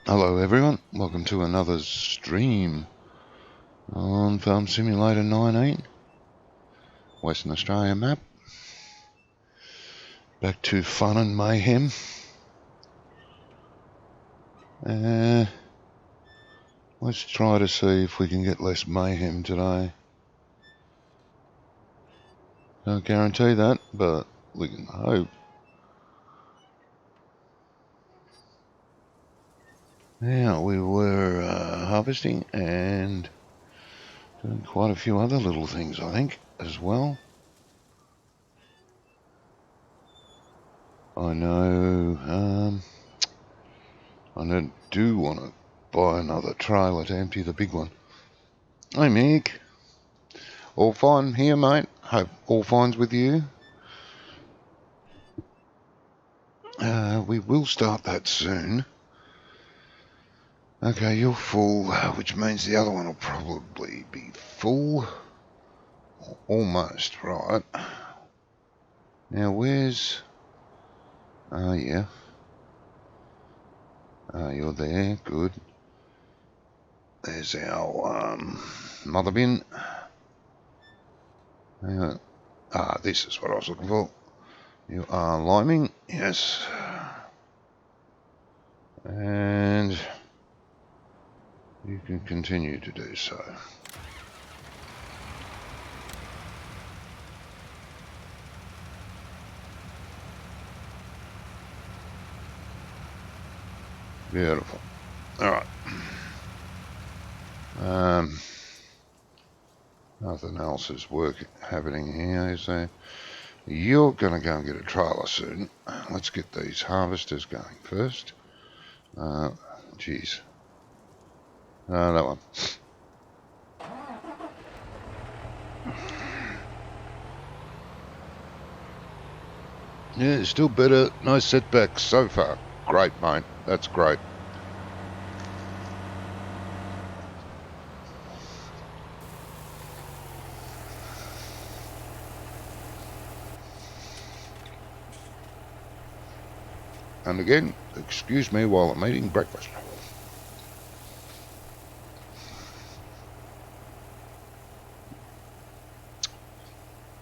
Hello everyone, welcome to another stream on Farm Simulator 19, Western Australia map. Back to fun and mayhem. Let's try to see if we can get less mayhem today. Can't guarantee that, but we can hope. Now, we were harvesting and doing quite a few other little things, I think, as well. I know, I do want to buy another trailer to empty the big one. Hey Mick, all fine here mate, hope all fine's with you. We will start that soon. Okay, you're full, which means the other one will probably be full. Almost, right. Now where's... Oh yeah. You're there, good. There's our mother bin. This is what I was looking for. You are liming, yes. And you can continue to do so. Beautiful. All right. Nothing else is happening here, is there? You're going to go and get a trailer soon. Let's get these harvesters going first. Geez. That one. Yeah, still better. No setbacks so far. Great, mate. That's great. And again, excuse me while I'm eating breakfast.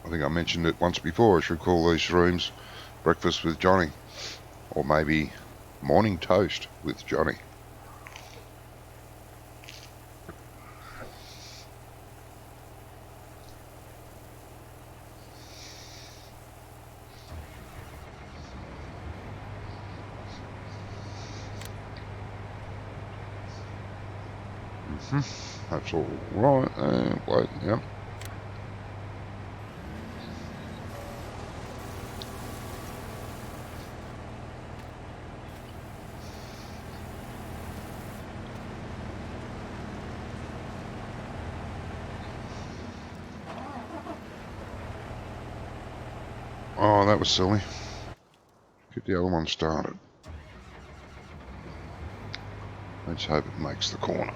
I think I mentioned it once before. I should call these streams Breakfast with Johnny. Or maybe Morning Toast with Johnny. That's all right. Wait, yep. Oh, that was silly. Get the other one started. Let's hope it makes the corner.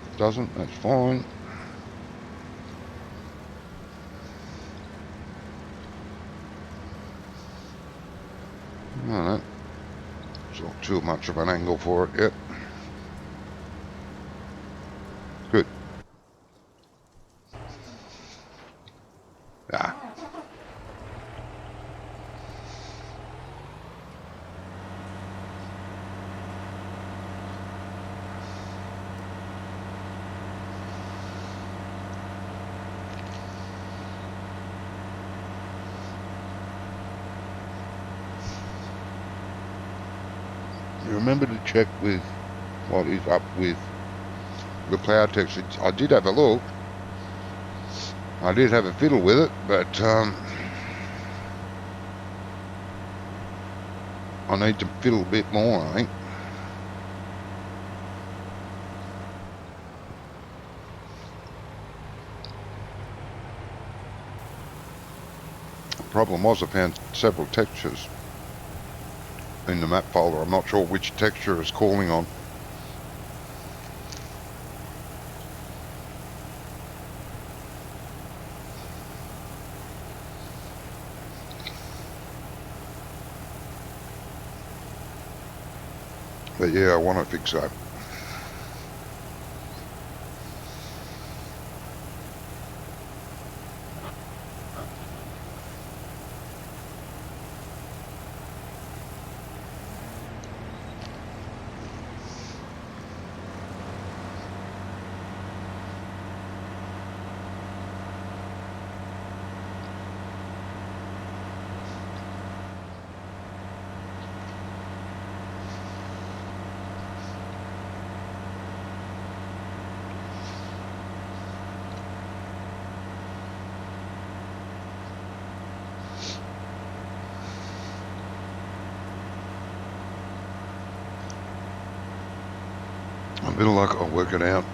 If it doesn't, that's fine. No, it's not too much of an angle for it yet. Good. Ah. You remember to check with what is up with the plough texture. I did have a look. I did have a fiddle with it, but I need to fiddle a bit more, I think. The problem was I found several textures in the map folder. I'm not sure which texture is calling on. But yeah, I want to fix that. A bit of luck, I'll work it out.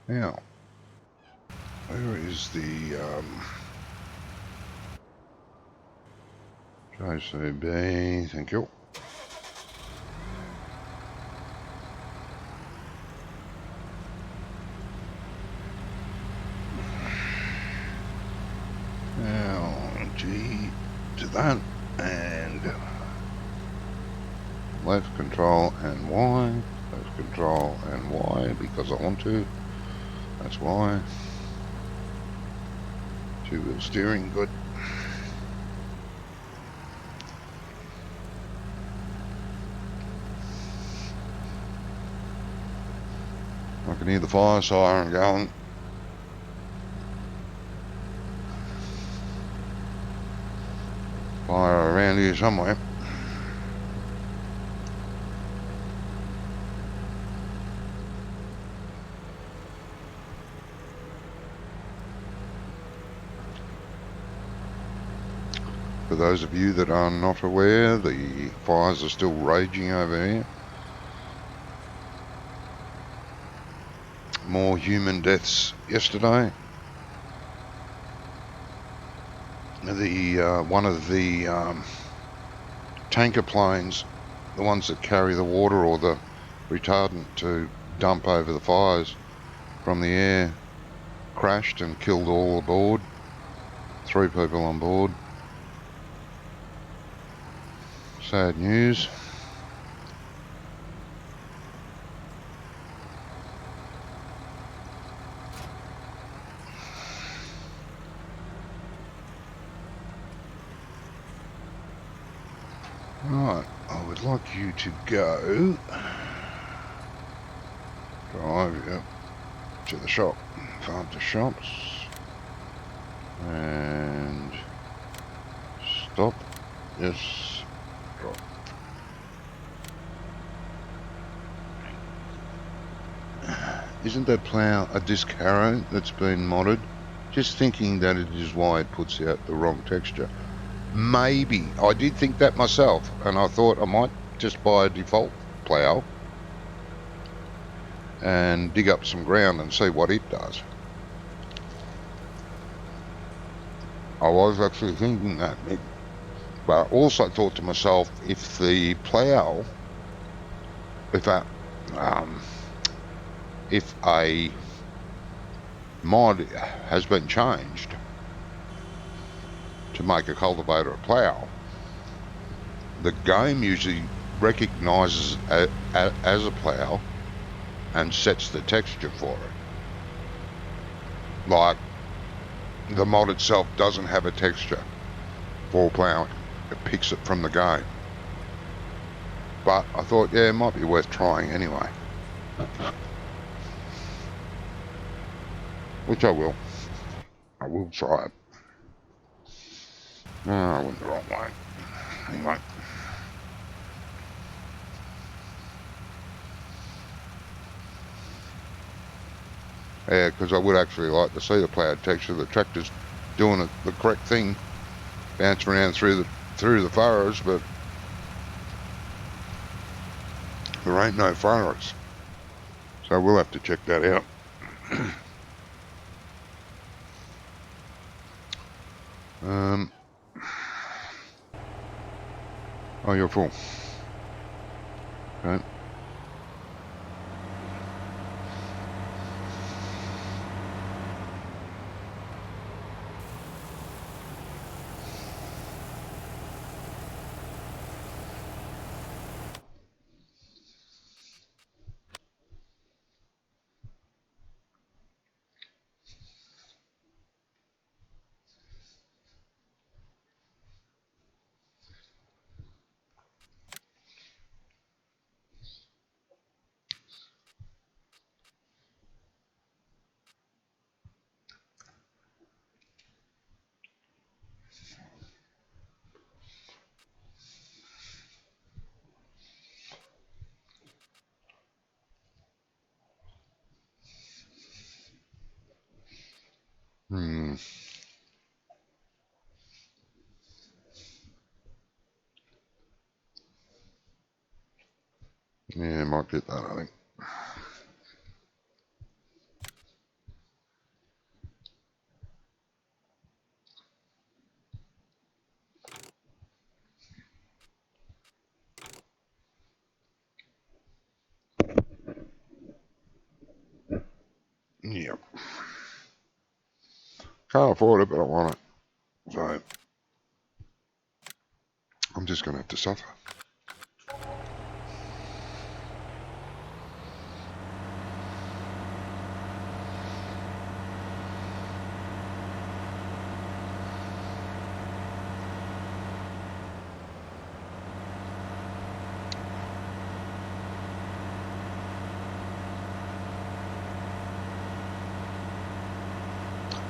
Now, where is the JCB? Thank you. Now, G to that, and left control and Y, left control and Y because I want to. That's why. Two-wheel steering, good. I can hear the fire siren going. Fire around here somewhere. For those of you that are not aware, the fires are still raging over here. More human deaths yesterday. One of the tanker planes, the ones that carry the water or the retardant to dump over the fires from the air, crashed and killed all aboard. 3 people on board. Sad news. Right, I would like you to go drive to the shop, farm to shops, and stop this drop. Isn't that plough a disc harrow that's been modded? Just thinking that it is why it puts out the wrong texture. Maybe. I did think that myself, and I thought I might just buy a default plough and dig up some ground and see what it does. I was actually thinking that, but I also thought to myself, if the plough, if a mod has been changed to make a cultivator a plough, the game usually recognises it as a plough and sets the texture for it. Like, the mod itself doesn't have a texture for ploughing. It picks it from the game. But I thought, yeah, it might be worth trying anyway. which I will. I will try it. Oh, I went the wrong way. Anyway. Yeah, because I would actually like to see the ploughed texture. The tractor's doing it the correct thing, bouncing around through the furrows, but there ain't no furrows. So we'll have to check that out. Oh, you're full. Okay. Yeah, might get that, I think. Yep. Can't afford it, but I want it. So I'm just going to have to suffer.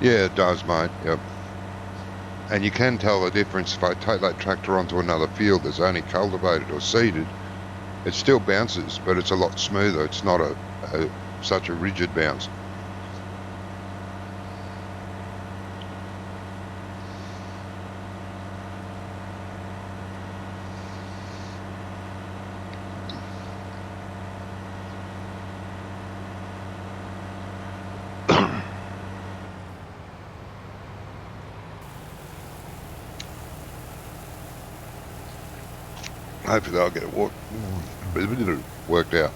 Yeah, it does, mate. Yep. And you can tell the difference if I take that tractor onto another field that's only cultivated or seeded. It still bounces, but it's a lot smoother. It's not such a rigid bounce. Hopefully I'll get it worked out.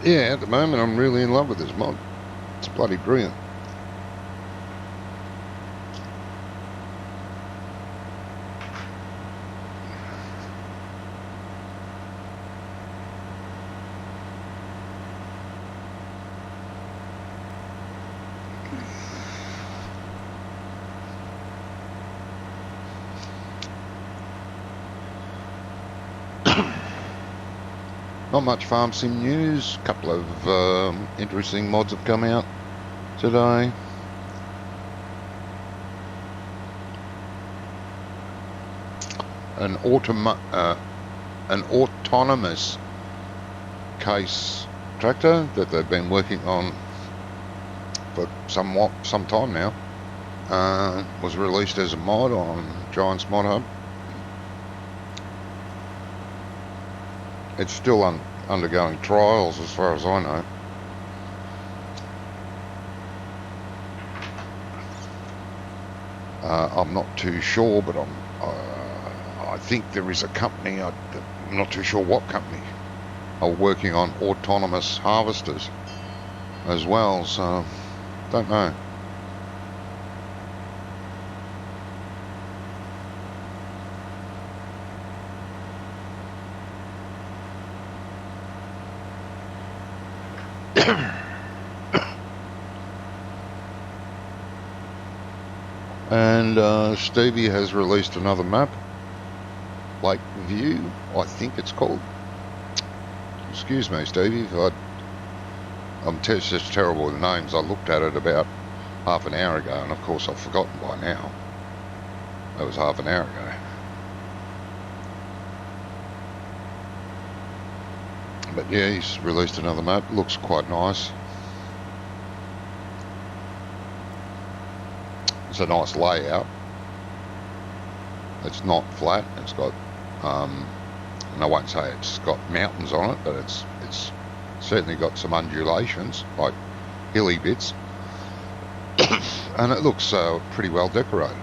Yeah, at the moment I'm really in love with this mod. It's bloody brilliant. Not much farm sim news. A couple of interesting mods have come out today. An autonomous case tractor that they've been working on for some time now was released as a mod on Giant's Mod Hub. It's still undergoing trials as far as I know. I'm not too sure, but I think there is a company, I'm not too sure what company, are working on autonomous harvesters as well, so don't know. And Stevie has released another map, Lake View, I think it's called. Excuse me, Stevie, I'm just terrible with names. I looked at it about half an hour ago, and of course I've forgotten by now. That was half an hour ago. But yeah, he's released another map. Looks quite nice. It's a nice layout. It's not flat. It's got, and I won't say it's got mountains on it, but it's certainly got some undulations, like hilly bits, and it looks pretty well decorated.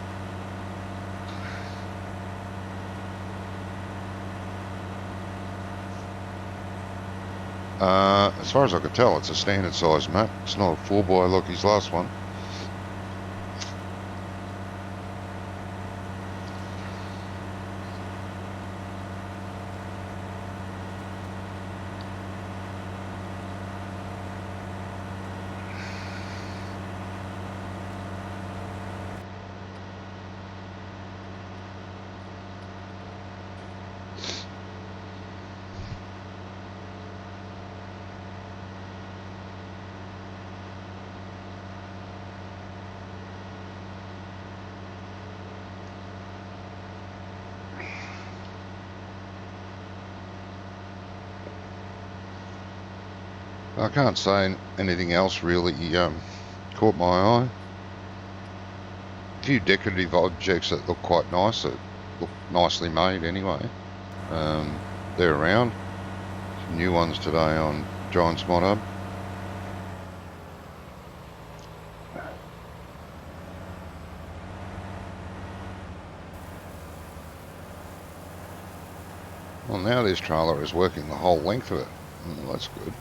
As far as I could tell, it's a standard size map. It's not a 4x like his last one. I can't say anything else really caught my eye. A few decorative objects that look quite nice, that look nicely made anyway. They're around. Some new ones today on Giant's Mod Hub. Well, now this trailer is working the whole length of it. That's good.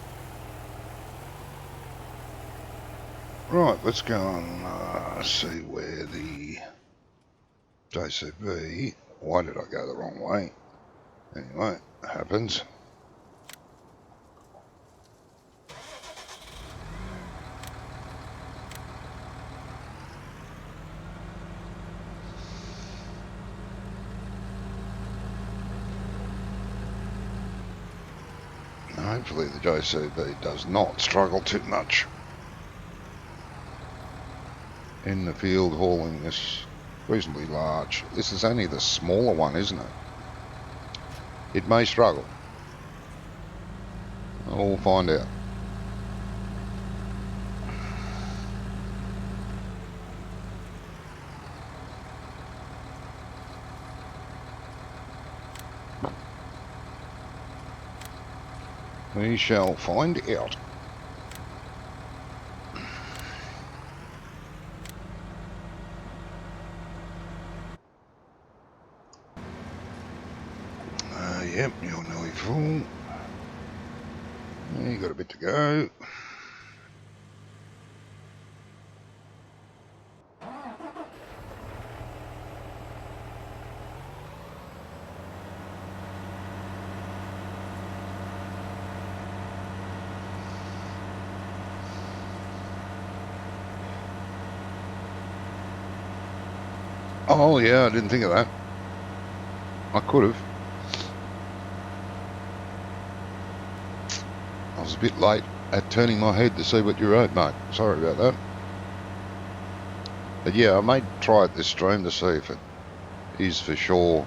Right, let's go and see where the JCB... Why did I go the wrong way? Anyway, it happens. Hopefully the JCB does not struggle too much in the field hauling this reasonably large. This is only the smaller one, isn't it? It may struggle. We'll find out. We shall find out. Yep, you're nearly full. You got a bit to go. Oh yeah, I didn't think of that. I could have. I was a bit late at turning my head to see what you wrote, mate. Sorry about that. But yeah, I may try it this stream to see if it is for sure,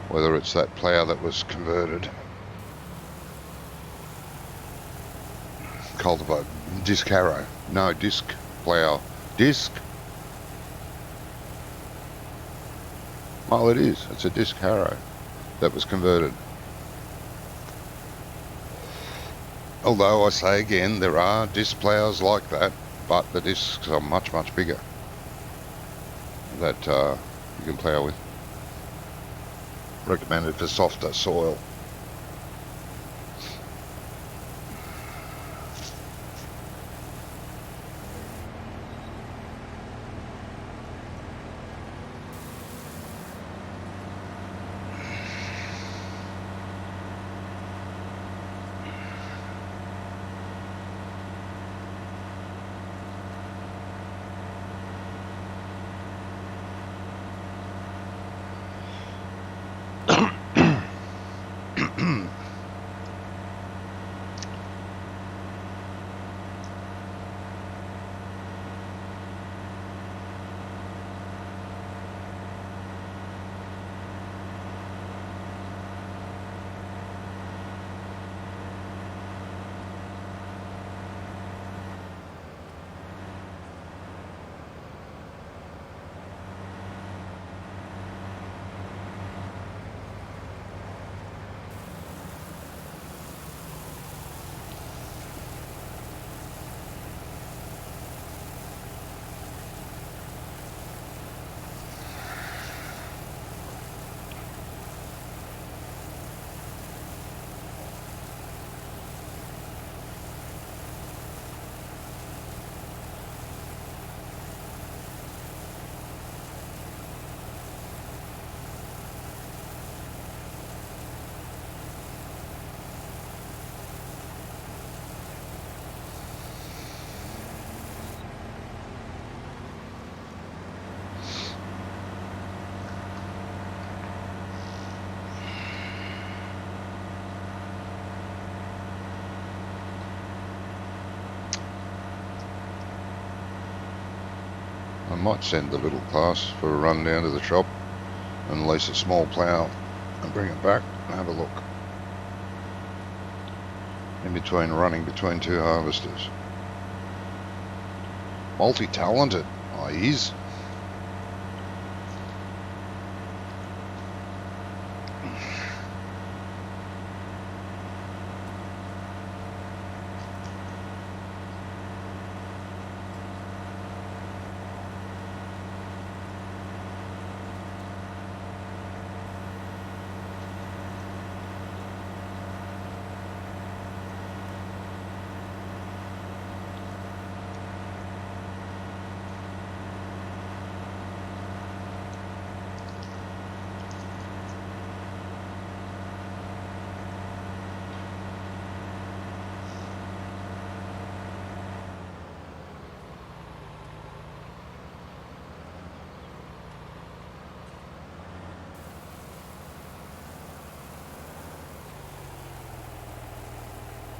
whether it's that plough that was converted. Cultivate. Disc harrow. No, disc plough. Disc. Well, it is. It's a disc harrow that was converted. Although I say again, there are disc ploughs like that, but the discs are much, much bigger. that you can plough with. Recommended for softer soil. I might send the little class for a run down to the shop and lease a small plough and bring it back and have a look. In between running between two harvesters. Multi-talented, I is.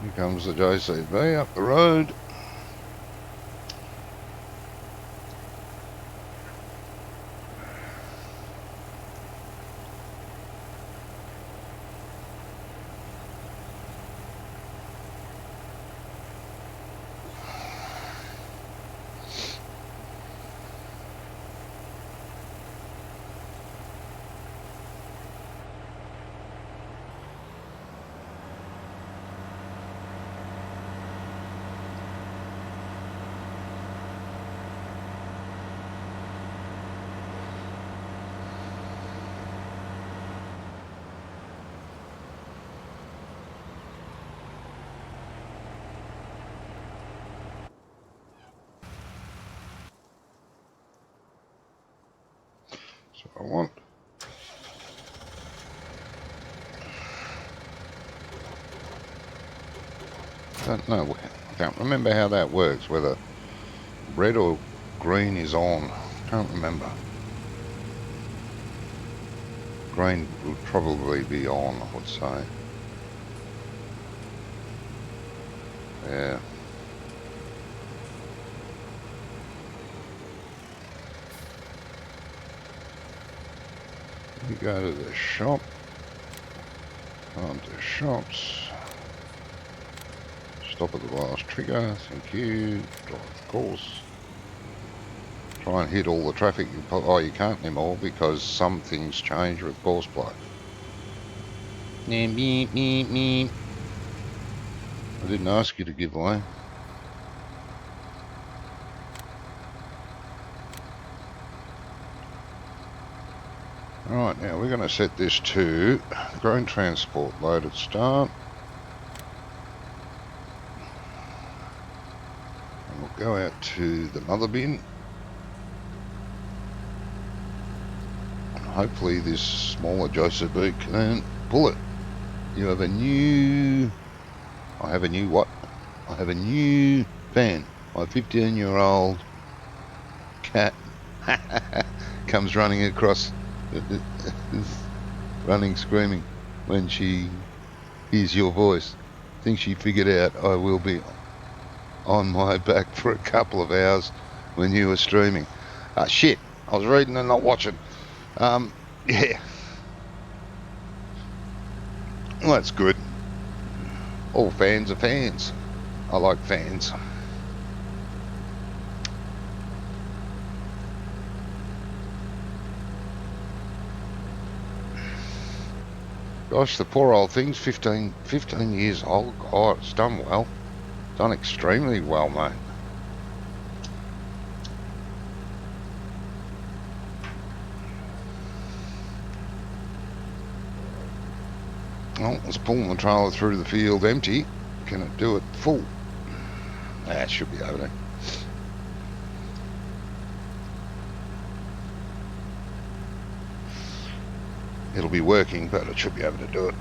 Here comes the JCB up the road. So I want don't know, I can't remember how that works, whether red or green is on. Can't remember. Green would probably be on, I would say. Yeah. We go to the shop. On to shops. Stop at the last trigger. Thank you. Drive the course. Try and hit all the traffic. Oh, you can't anymore because some things change with course play. I didn't ask you to give away. Right, now we're going to set this to grain transport load at start. And we'll go out to the mother bin. And hopefully this smaller JCB can pull it. You have a new... I have a new what? I have a new fan. My 15-year-old cat comes running across, running, screaming when she hears your voice. I think she figured out I will be on my back for a couple of hours when you were streaming. Shit, I was reading and not watching. Yeah. Well, that's good. All fans are fans. I like fans. Gosh, the poor old thing's 15 years old. God, it's done well. Done extremely well, mate. Well, it's pulling the trailer through the field empty. Can it do it full? It should be able to. It'll be working, but it should be able to do it.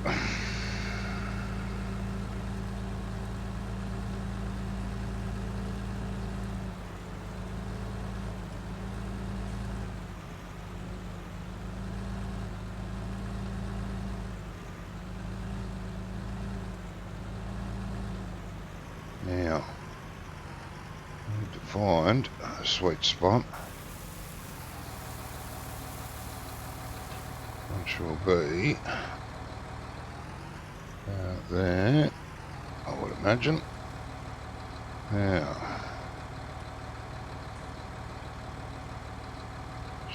Now, I need to find a sweet spot. Which will be there, I would imagine. Now,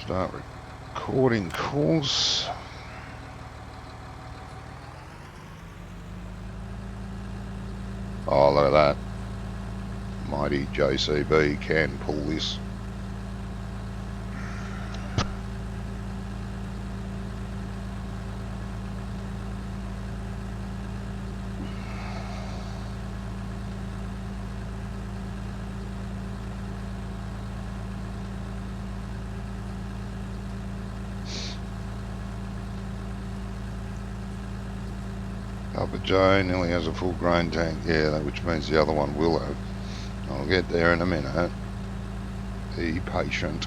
start recording calls. Oh, look at that. Mighty JCB can pull this. Albert Joe nearly has a full grain tank, yeah, which means the other one will have. I'll get there in a minute. Be patient.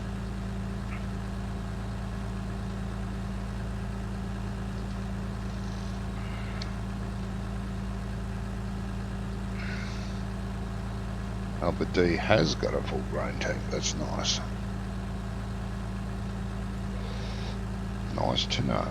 Albert D has got a full grain tank, that's nice. Nice to know.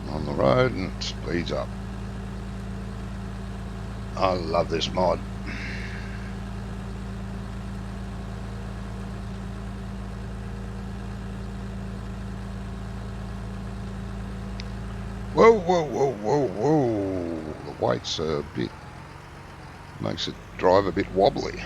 On the road and it speeds up. I love this mod. Whoa, whoa, whoa, whoa, whoa. The weight's a bit, makes it drive a bit wobbly.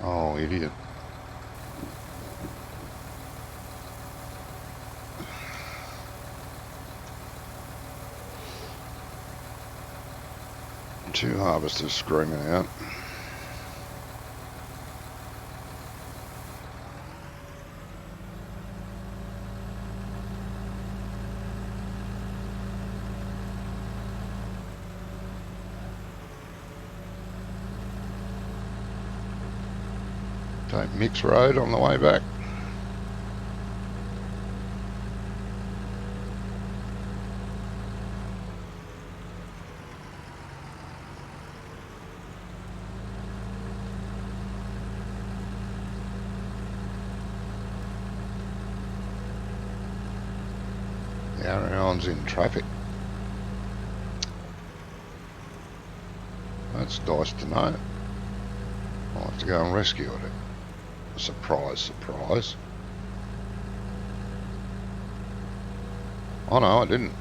Oh, idiot. Two harvesters screaming out. Take Mix Road on the way back. carry-on's in traffic. That's nice to know. I'll have to go and rescue it. Surprise, surprise. Oh no, I didn't.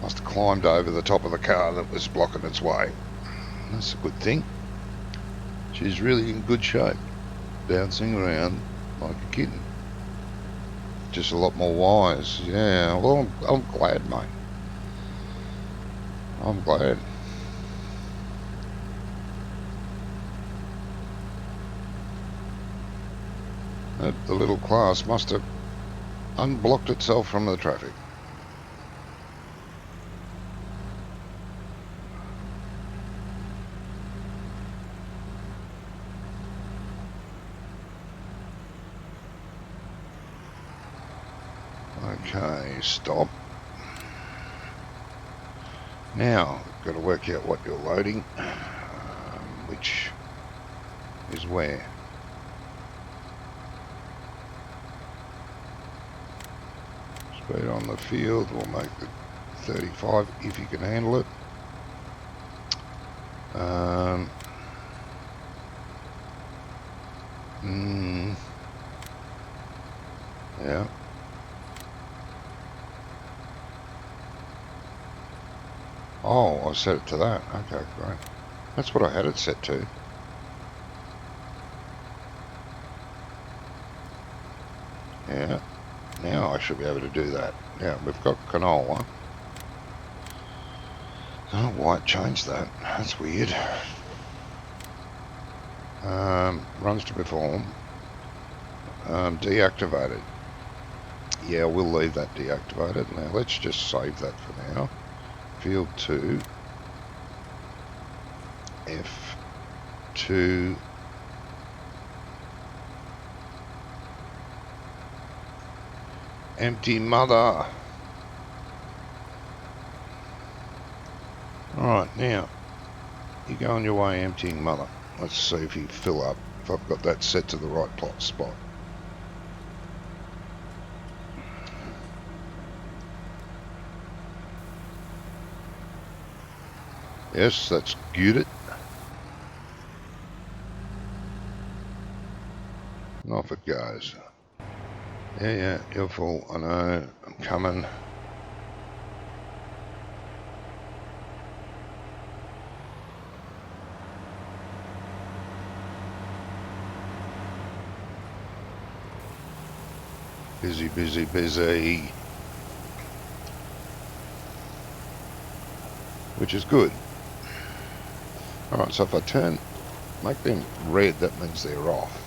Must have climbed over the top of the car that was blocking its way. That's a good thing. She's really in good shape, bouncing around like a kitten. Just a lot more wise. Yeah, well, I'm glad, mate. I'm glad. The little class must have unblocked itself from the traffic. Okay, stop. Now, got to work out what you're loading, which is where. Speed on the field, we'll make the 35 if you can handle it. Yeah. Oh, I set it to that. Okay, great. That's what I had it set to. Yeah. Now I should be able to do that. Yeah, we've got canola. Oh, why it changed that? That's weird. Runs to perform. Deactivated. Yeah, we'll leave that deactivated. Now let's just save that for now. Field 2. F2. Empty mother. Alright, now you go on your way emptying mother. Let's see if you fill up, if I've got that set to the right plot spot. Yes, that's good. And off it goes. Yeah, you're full. I know, I'm coming. Busy, busy, busy. Which is good. Alright, so if I make them red, that means they're off.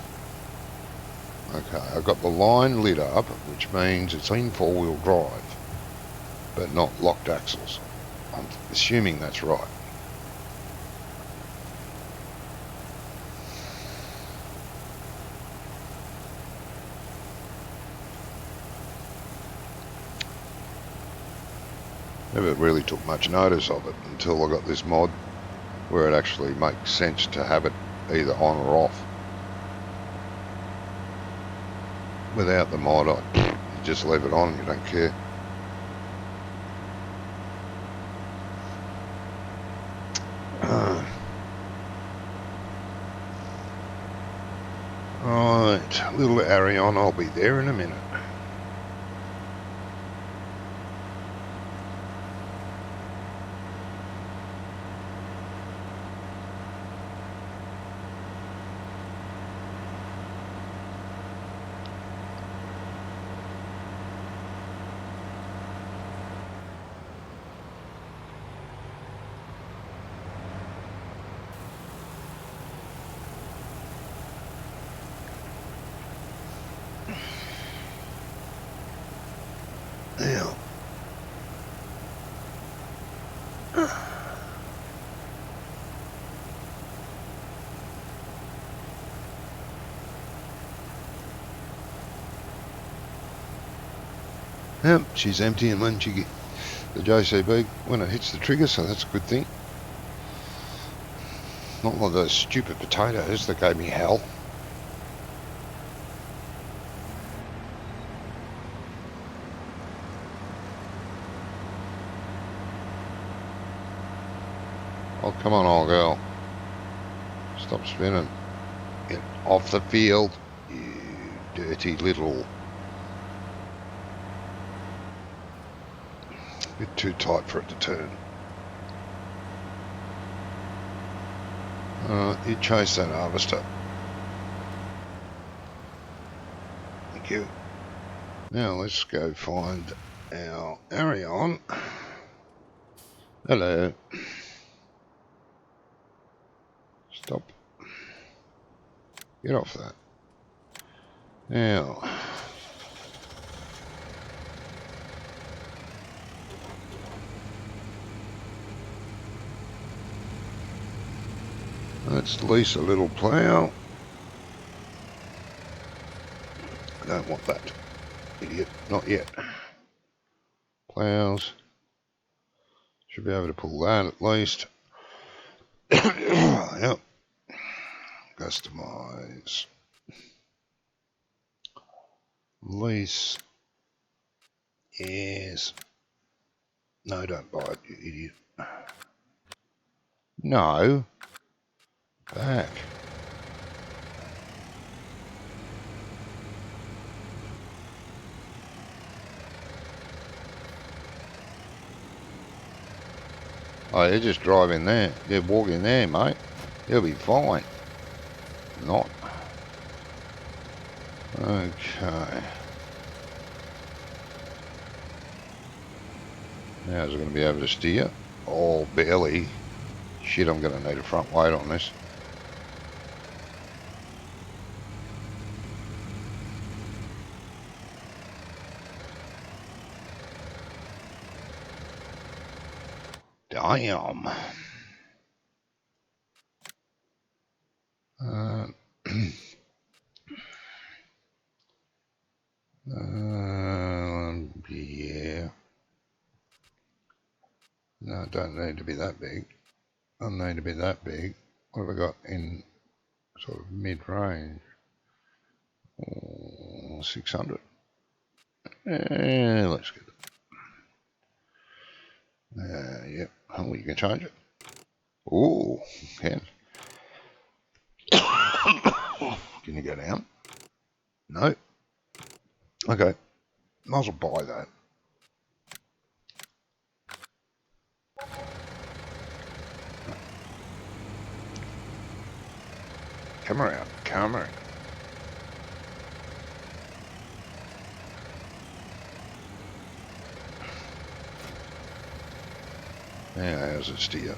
Okay, I've got the line lit up, which means it's in four-wheel drive, but not locked axles. I'm assuming that's right. Never really took much notice of it until I got this mod where it actually makes sense to have it either on or off. Without the mod, you just leave it on, you don't care. Right, little Arion, I'll be there in a minute. Now, yep, she's empty, and when the JCB, when it hits the trigger, so that's a good thing. Not like those stupid potatoes that gave me hell. Oh, come on, old girl. Stop spinning. Get off the field, you dirty little... Bit too tight for it to turn. You chase that harvester. Thank you. Now let's go find our Arion. Hello. Stop. Get off that. Now. Let's lease a little plough. I don't want that. Idiot. Not yet. Ploughs. Should be able to pull that at least. Yep. Customize. Lease. Yes. No, don't buy it, you idiot. No. Back. Oh, they're just driving there. They're walking there, mate. They'll be fine. Not. Okay. Now is it going to be able to steer? Oh, barely. Shit, I'm going to need a front weight on this. Damn. Yeah. No, it don't need to be that big. Doesn't need to be that big. What have I got in sort of mid-range? 600. Let's get it. Yep. Oh, you can change it. Ooh, can. Can you go down? No. Okay. Might as well buy that. Come around. Come around. Yeah, how's it steer?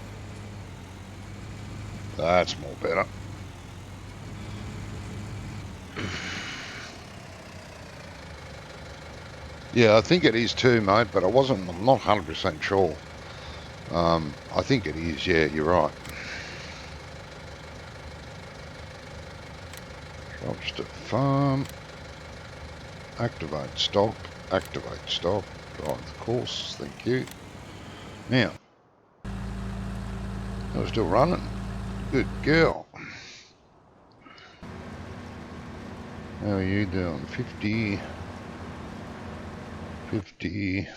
That's more better. Yeah, I think it is too, mate, but I'm not 100% sure. I think it is, yeah, you're right. Drops to farm. Activate stop. Activate stop. Drive the course, thank you. Now, we're still running. Good girl. How are you doing? 50. 50.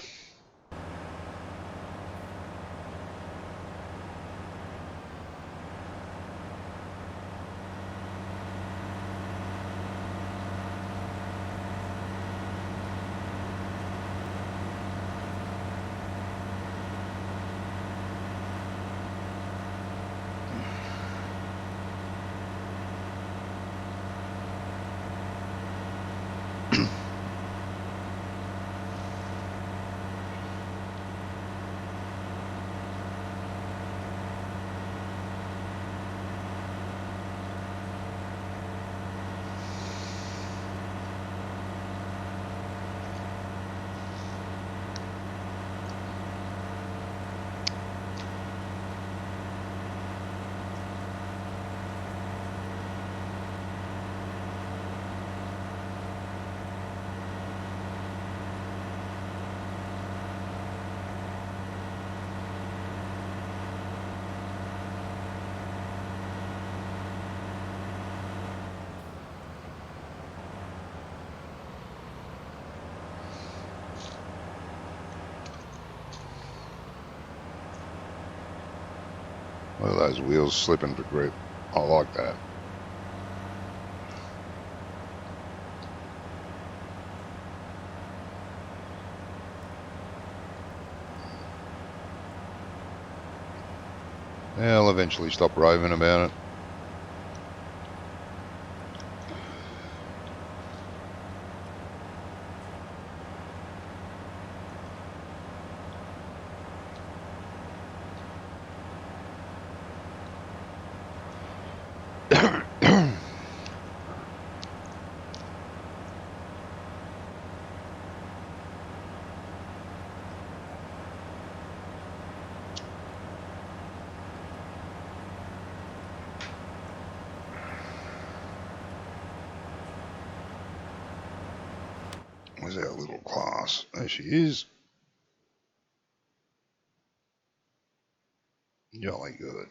Look at those wheels slipping for grip. I like that. Yeah, I'll eventually stop raving about it. Where's our little class? There she is. Jolly good.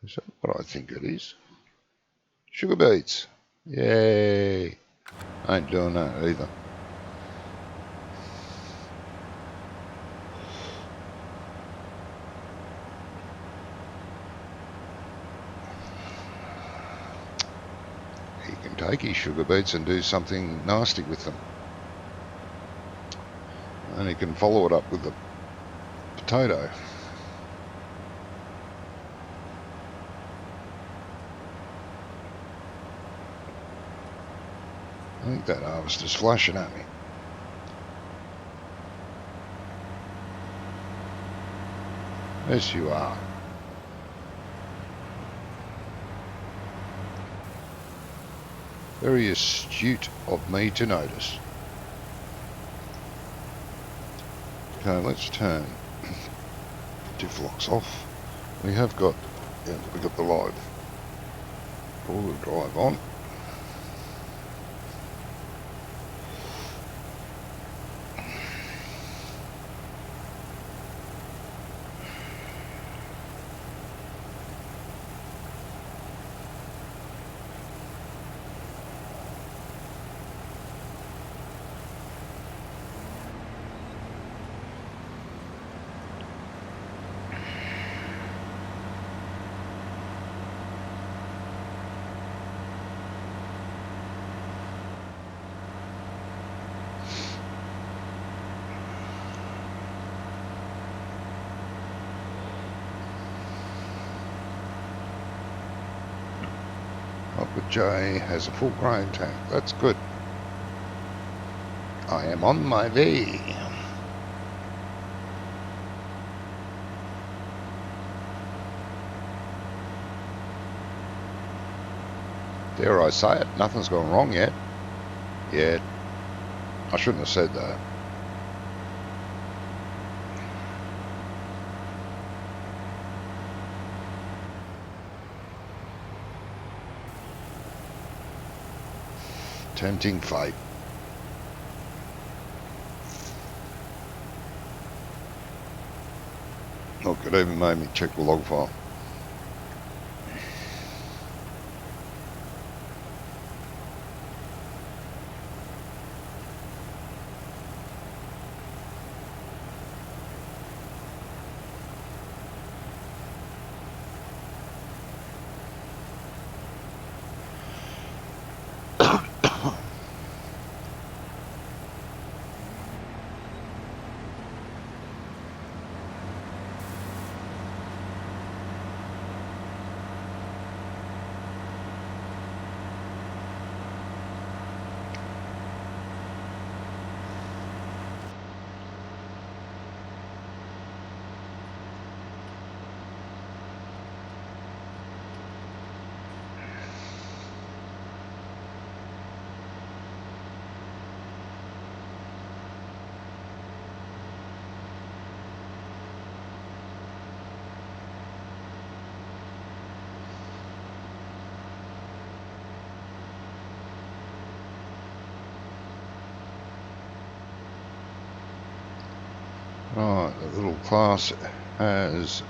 Is that what I think it is? Sugar beets. Yay. Ain't doing that either. He can take his sugar beets and do something nasty with them. And he can follow it up with the potato. I think that harvester's flashing at me. Yes, you are. Very astute of me to notice. Okay, let's turn diff locks off. We have got, yeah, we got the live all-wheel drive on. But Jay has a full grain tank. That's good. I am on my way. Dare I say it, nothing's gone wrong yet. Yet. I shouldn't have said that. Tempting fate. Look, it even made me check the log file. Right, the little class has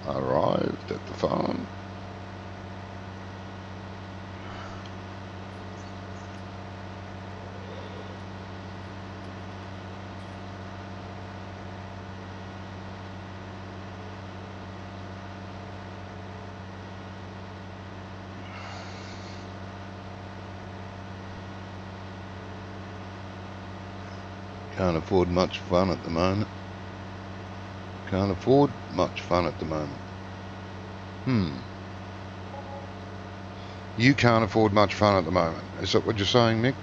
arrived at the farm. Can't afford much fun at the moment. Can't afford much fun at the moment. You can't afford much fun at the moment. Is that what you're saying, Mick?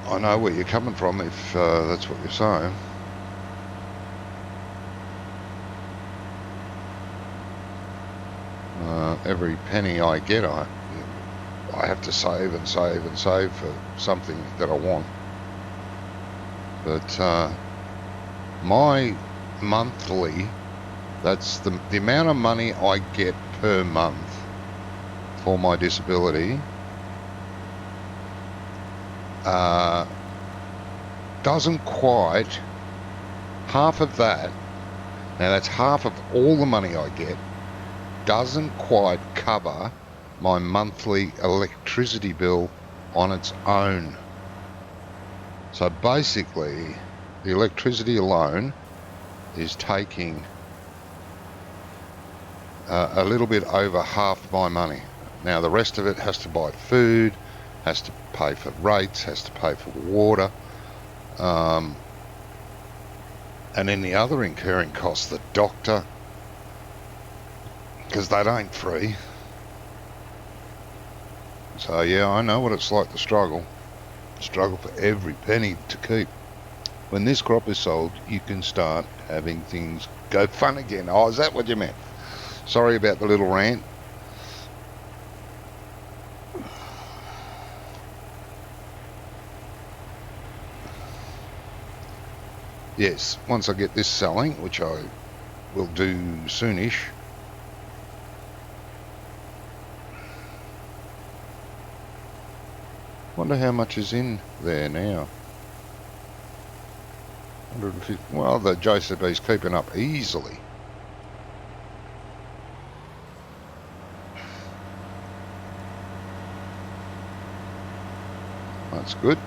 I know where you're coming from if that's what you're saying. Every penny I get, I have to save and save and save for something that I want. But my monthly, that's the amount of money I get per month for my disability, doesn't quite, half of that, now that's half of all the money I get, doesn't quite cover my monthly electricity bill on its own. So basically, the electricity alone is taking a little bit over half my money. Now the rest of it has to buy food, has to pay for rates, has to pay for water, and then the other incurring costs, the doctor, because that ain't free. So yeah, I know what it's like to struggle for every penny to keep. When this crop is sold, you can start having things go fun again. Oh, is that what you meant? Sorry about the little rant. Yes, once I get this selling, which I will do soonish. Wonder how much is in there now. 150. Well, the JCB's keeping up easily. That's good.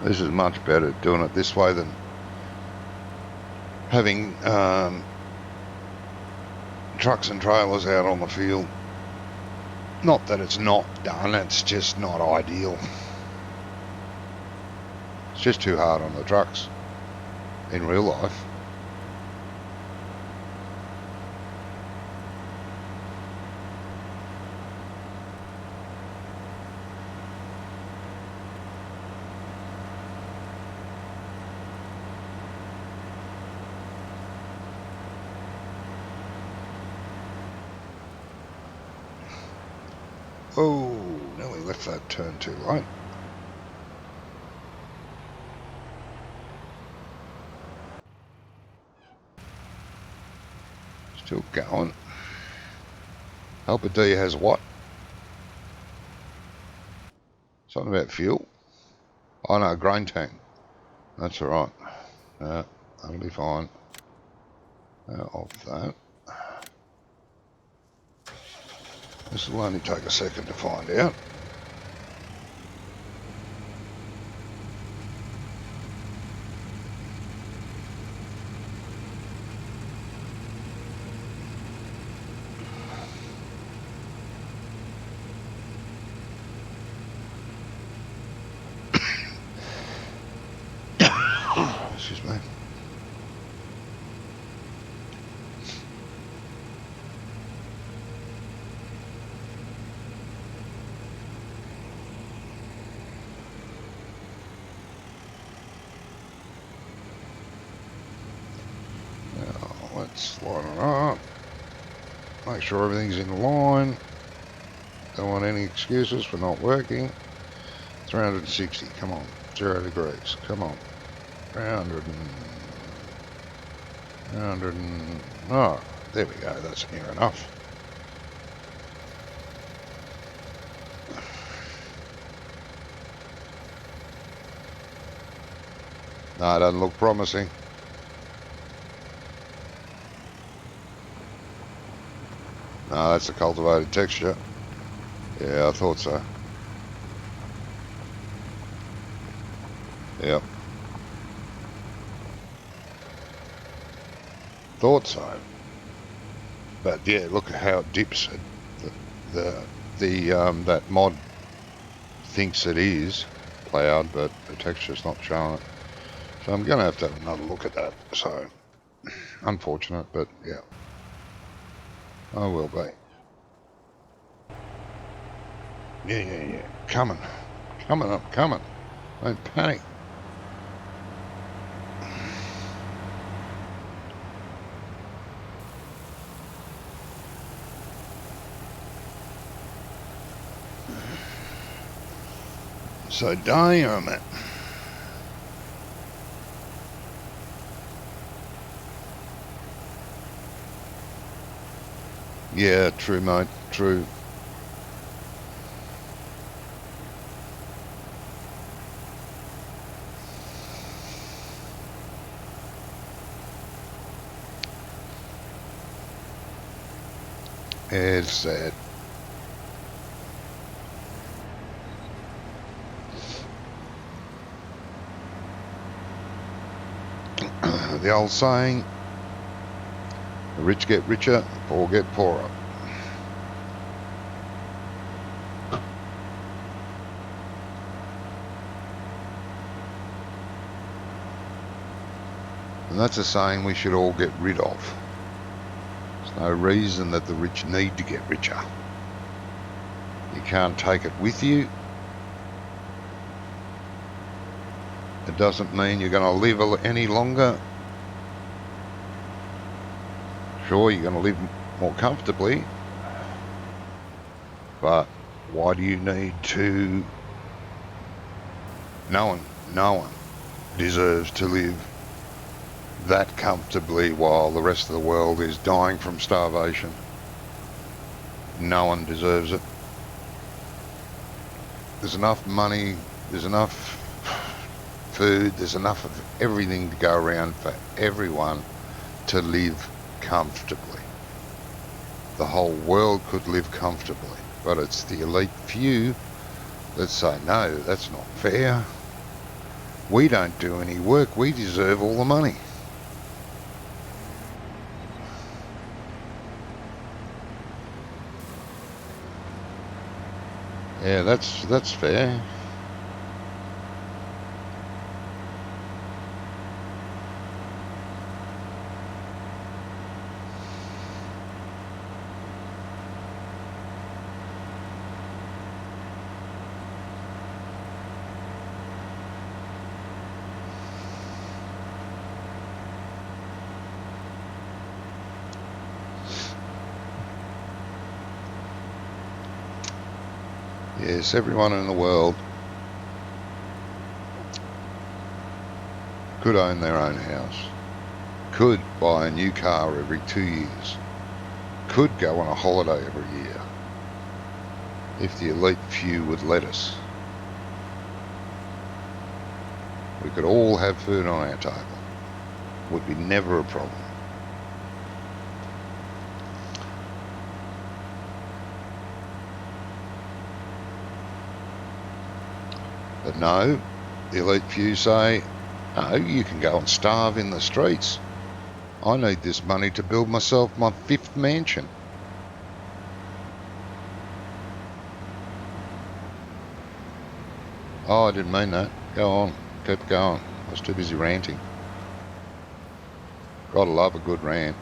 This is much better doing it this way than having trucks and trailers out on the field. Not that it's not done, it's just not ideal. It's just too hard on the trucks in real life. Oh, nearly left that turn too late. Still going. Helper D has what? Something about fuel? Oh no, grain tank. That's alright. That'll be fine. Off that. This will only take a second to find out. Excuse me. Slide it up. Make sure everything's in line. Don't want any excuses for not working. 360, come on. 0 degrees, come on. 300 oh, there we go, that's near enough. No, it doesn't look promising. No, that's a cultivated texture. Yeah, I thought so. Yep. Thought so. But yeah, look at how it dips. That mod thinks it is plowed, but the texture's not showing it. So I'm going to have another look at that. So, unfortunate, but yeah. I will be. Yeah. Coming up. Don't panic. So damn it. Yeah, true, mate. True. It's sad. The old saying, the rich get richer, the poor get poorer. And that's a saying we should all get rid of. There's no reason that the rich need to get richer. You can't take it with you. It doesn't mean you're going to live any longer. Sure, you're going to live more comfortably, but why do you need to? No one deserves to live that comfortably while the rest of the world is dying from starvation. No one deserves it. There's enough money, there's enough food, there's enough of everything to go around for everyone to live comfortably. The whole world could live comfortably, but it's the elite few that say, no, that's not fair. We don't do any work, we deserve all the money. Yeah, that's fair. Yes, everyone in the world could own their own house, could buy a new car every 2 years, could go on a holiday every year, if the elite few would let us. We could all have food on our table. Would be never a problem. But no, the elite few say, no, you can go and starve in the streets. I need this money to build myself my 5th mansion. Oh, I didn't mean that. Go on, keep going. I was too busy ranting. Gotta love a good rant.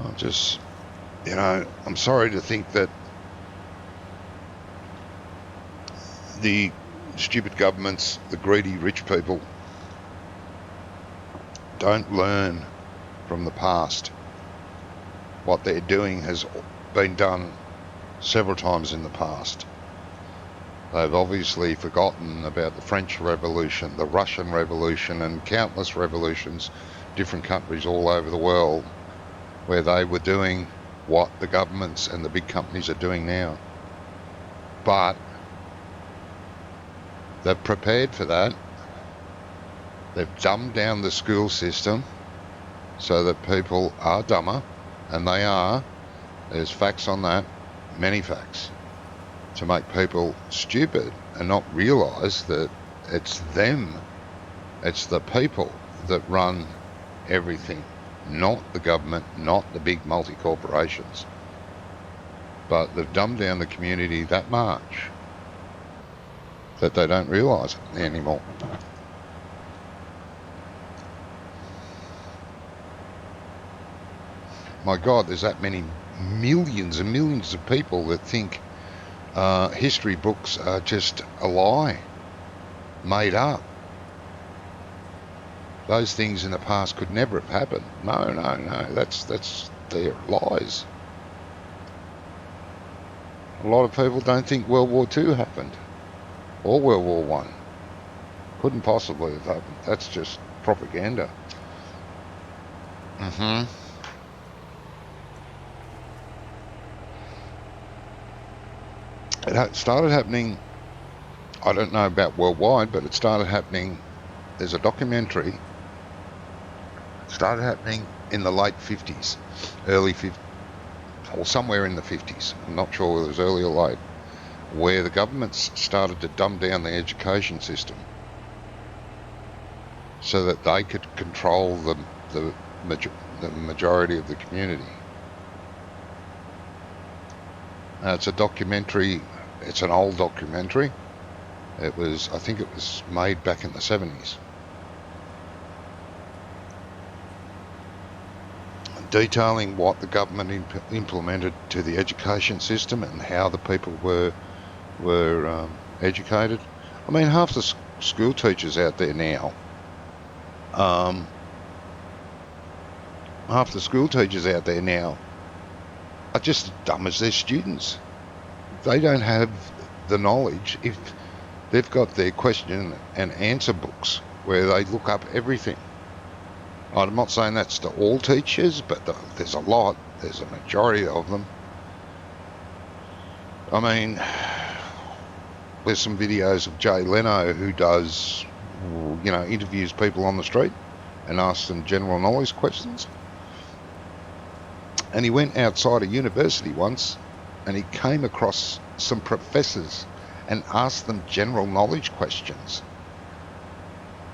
I just, I'm sorry to think that the stupid governments, the greedy rich people, don't learn from the past. What they're doing has been done several times in the past. They've obviously forgotten about the French Revolution, the Russian Revolution, and countless revolutions, different countries all over the world, where they were doing what the governments and the big companies are doing now. But they've prepared for that. They've dumbed down the school system so that people are dumber, and they are. There's facts on that, many facts, to make people stupid and not realise that it's them, it's the people that run everything, not the government, not the big multi-corporations. But they've dumbed down the community that much that they don't realise it anymore. My God, there's that many millions and millions of people that think history books are just a lie, made up. Those things in the past could never have happened. No, that's their lies. A lot of people don't think World War II happened, or World War One. Couldn't possibly have happened. That's just propaganda. It started happening, I don't know about worldwide, but it started happening, there's a documentary, it started happening in the late 50s, early 50s, or somewhere in the 50s, I'm not sure whether it was early or late, where the governments started to dumb down the education system so that they could control the majority of the community. It's a documentary, it's an old documentary. I think it was made back in the 70s. Detailing what the government implemented to the education system and how the people were educated. I mean, half the school teachers out there now, are just as dumb as their students. They don't have the knowledge. If they've got their question and answer books where they look up everything. I'm not saying that's to all teachers, but there's a lot. There's a majority of them. I mean, there's some videos of Jay Leno who does, interviews people on the street and asks them general knowledge questions. And he went outside a university once and he came across some professors and asked them general knowledge questions.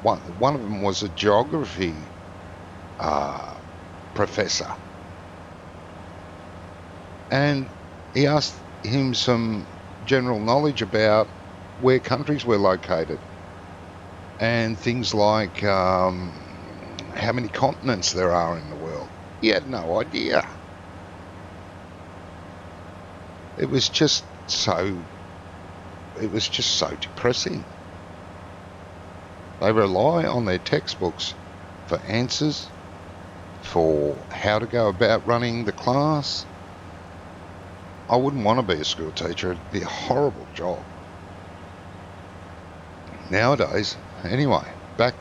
One of them was a geography professor. And he asked him some general knowledge about where countries were located and things like how many continents there are in the world. He had no idea. It was just so depressing. They rely on their textbooks for answers, for how to go about running the class. I wouldn't want to be a school teacher. It'd be a horrible job. Nowadays, anyway, back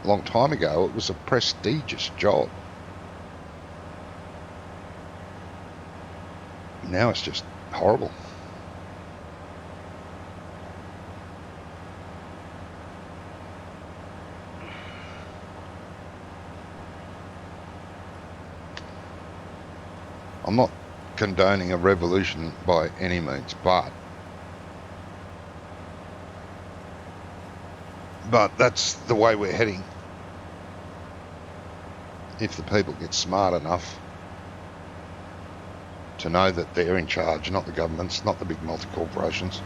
a long time ago, it was a prestigious job. Now it's just horrible. I'm not condoning a revolution by any means, but that's the way we're heading. If the people get smart enough to know that they're in charge, not the governments, not the big multi-corporations.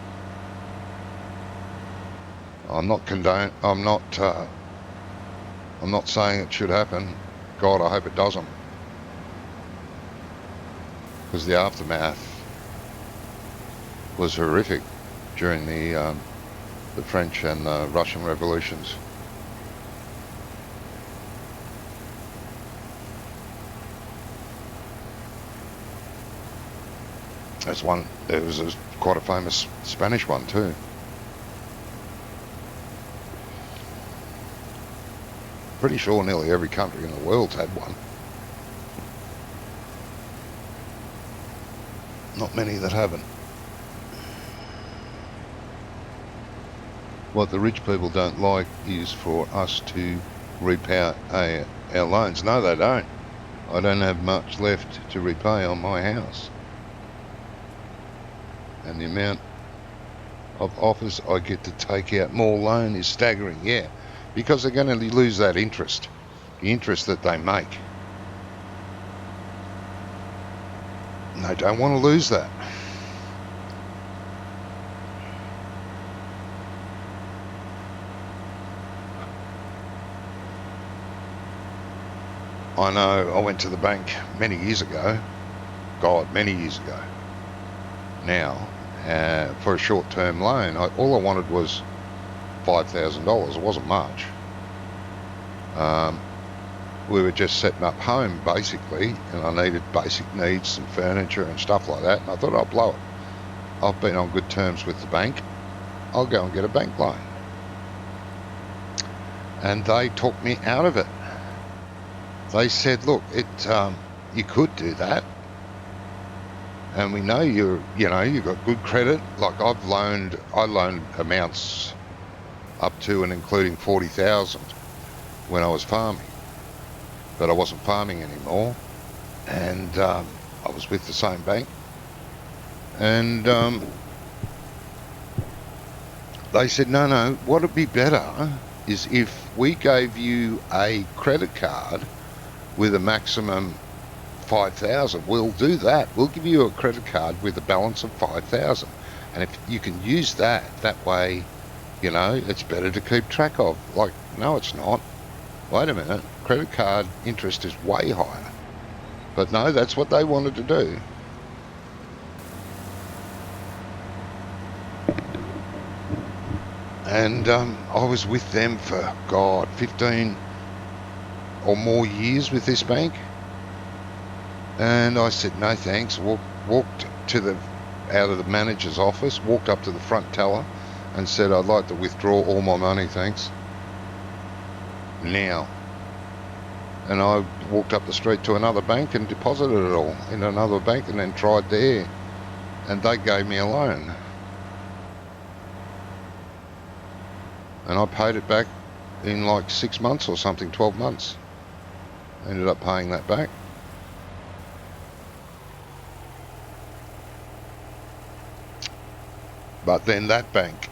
I'm not saying it should happen. God, I hope it doesn't. because the aftermath was horrific during the French and the Russian revolutions. There's one. There was quite a famous Spanish one too. Pretty sure nearly every country in the world's had one. Not many that haven't. What the rich people don't like is for us to repay our loans. No, they don't. I don't have much left to repay on my house. And the amount of offers I get to take out more loan is staggering, yeah. Because they're going to lose that interest. The interest that they make. And they don't want to lose that. I know I went to the bank many years ago. God, many years ago. Now, for a short-term loan, all I wanted was $5,000. It wasn't much. We were just setting up home, basically, and I needed basic needs, some furniture and stuff like that, and I thought I'll blow it. I've been on good terms with the bank. I'll go and get a bank loan. And they talked me out of it. They said, look, you could do that. And we know you've got good credit. Like I loaned amounts up to and including 40,000 when I was farming, but I wasn't farming anymore, and I was with the same bank, and they said, no, what'd be better is if we gave you a credit card with a maximum 5,000. We'll do that. We'll give you a credit card with a balance of 5,000, and if you can use that way, it's better to keep track of. Like, no, it's not. Wait a minute. Credit card interest is way higher. But no, that's what they wanted to do. And I was with them for 15 or more years with this bank. And I said, no thanks. Walked out of the manager's office, walked up to the front teller and said, I'd like to withdraw all my money, thanks. Now. And I walked up the street to another bank and deposited it all in another bank and then tried there. And they gave me a loan. And I paid it back in like 6 months or something, 12 months. Ended up paying that back. But then that bank,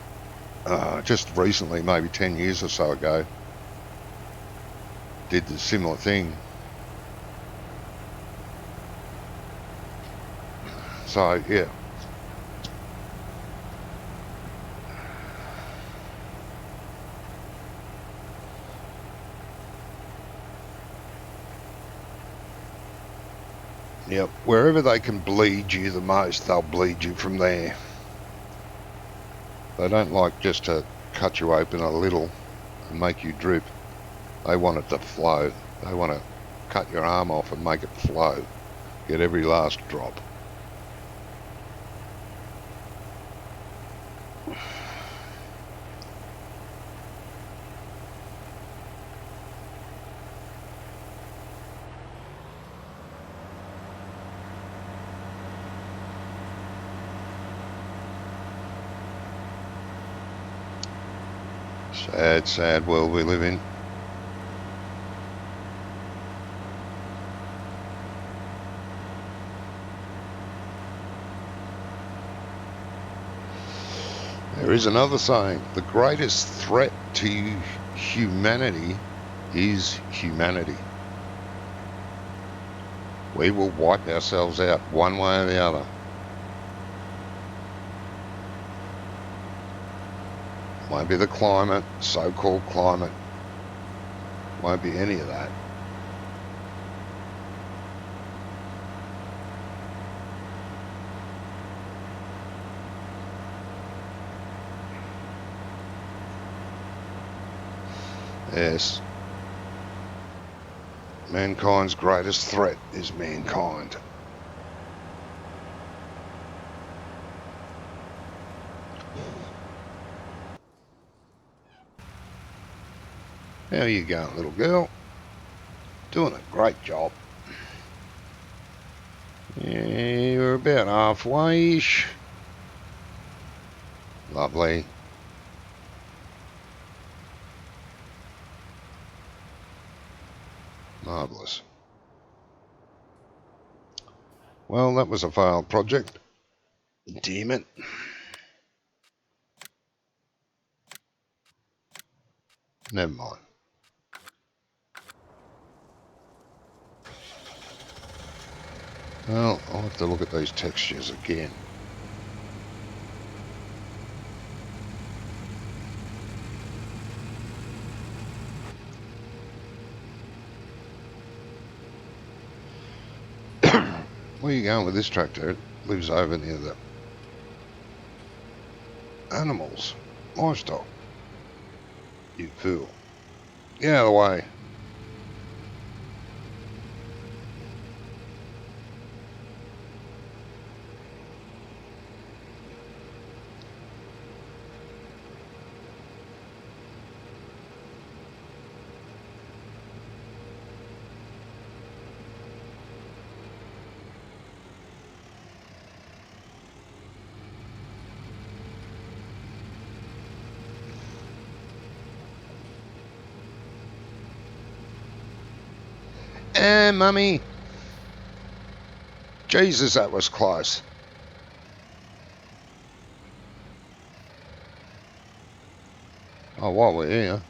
just recently, maybe 10 years or so ago, did the similar thing. So, yeah. Yep, wherever they can bleed you the most, they'll bleed you from there. They don't like just to cut you open a little and make you drip. They want it to flow. They want to cut your arm off and make it flow. Get every last drop. Sad, sad world we live in. There is another saying, the greatest threat to humanity is humanity. We will wipe ourselves out one way or the other. Won't be the climate, so-called climate. Won't be any of that. Yes. Mankind's greatest threat is mankind. How are you going, little girl? Doing a great job. Yeah, you're about halfway-ish. Lovely. Marvellous. Well, that was a failed project. Damn it. Never mind. Well, I'll have to look at these textures again. Where are you going with this tractor? It lives over near the animals. Livestock. You fool. Get out of the way. Mummy. Jesus, that was close. Oh, while we're here.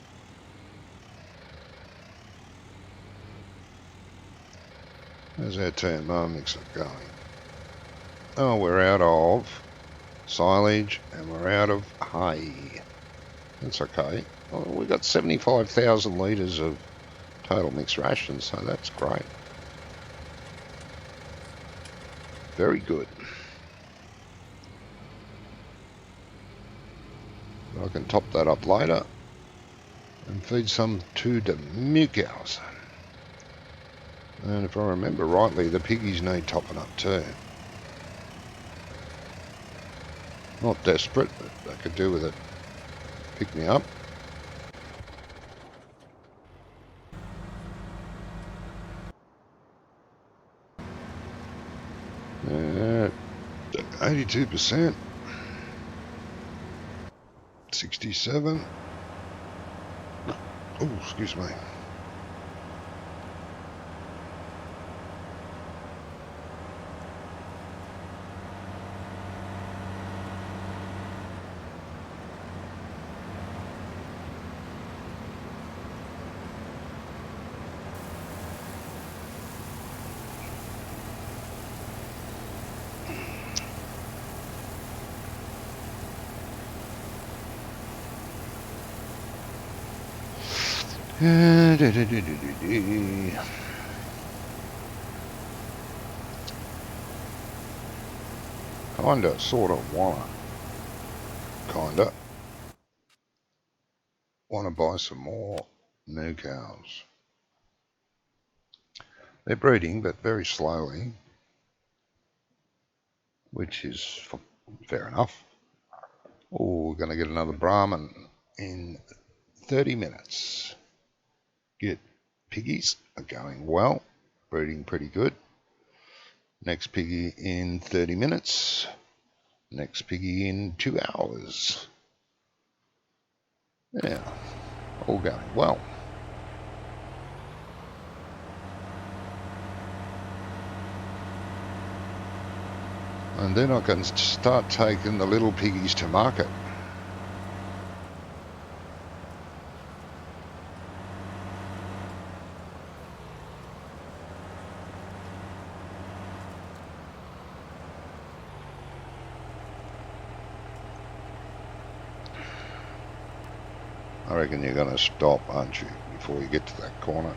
How's our TMR mixer going? Oh, we're out of silage and we're out of hay. That's okay. Well, we've got 75,000 litres of total mixed rations, so that's great. Very good. I can top that up later and feed some to the milk cows. And if I remember rightly, the piggies need topping up too. Not desperate, but they could do with it. Pick me up. 82%. 67. Oh, excuse me. Kinda, sorta, wanna buy some more new cows. They're breeding, but very slowly, which is fair enough. Oh, we're gonna get another Brahmin in 30 minutes. Get piggies are going well, breeding pretty good. Next piggy in 30 minutes. Next piggy in 2 hours. Yeah, all going well. And then I can start taking the little piggies to market. I reckon you're going to stop, aren't you, before you get to that corner?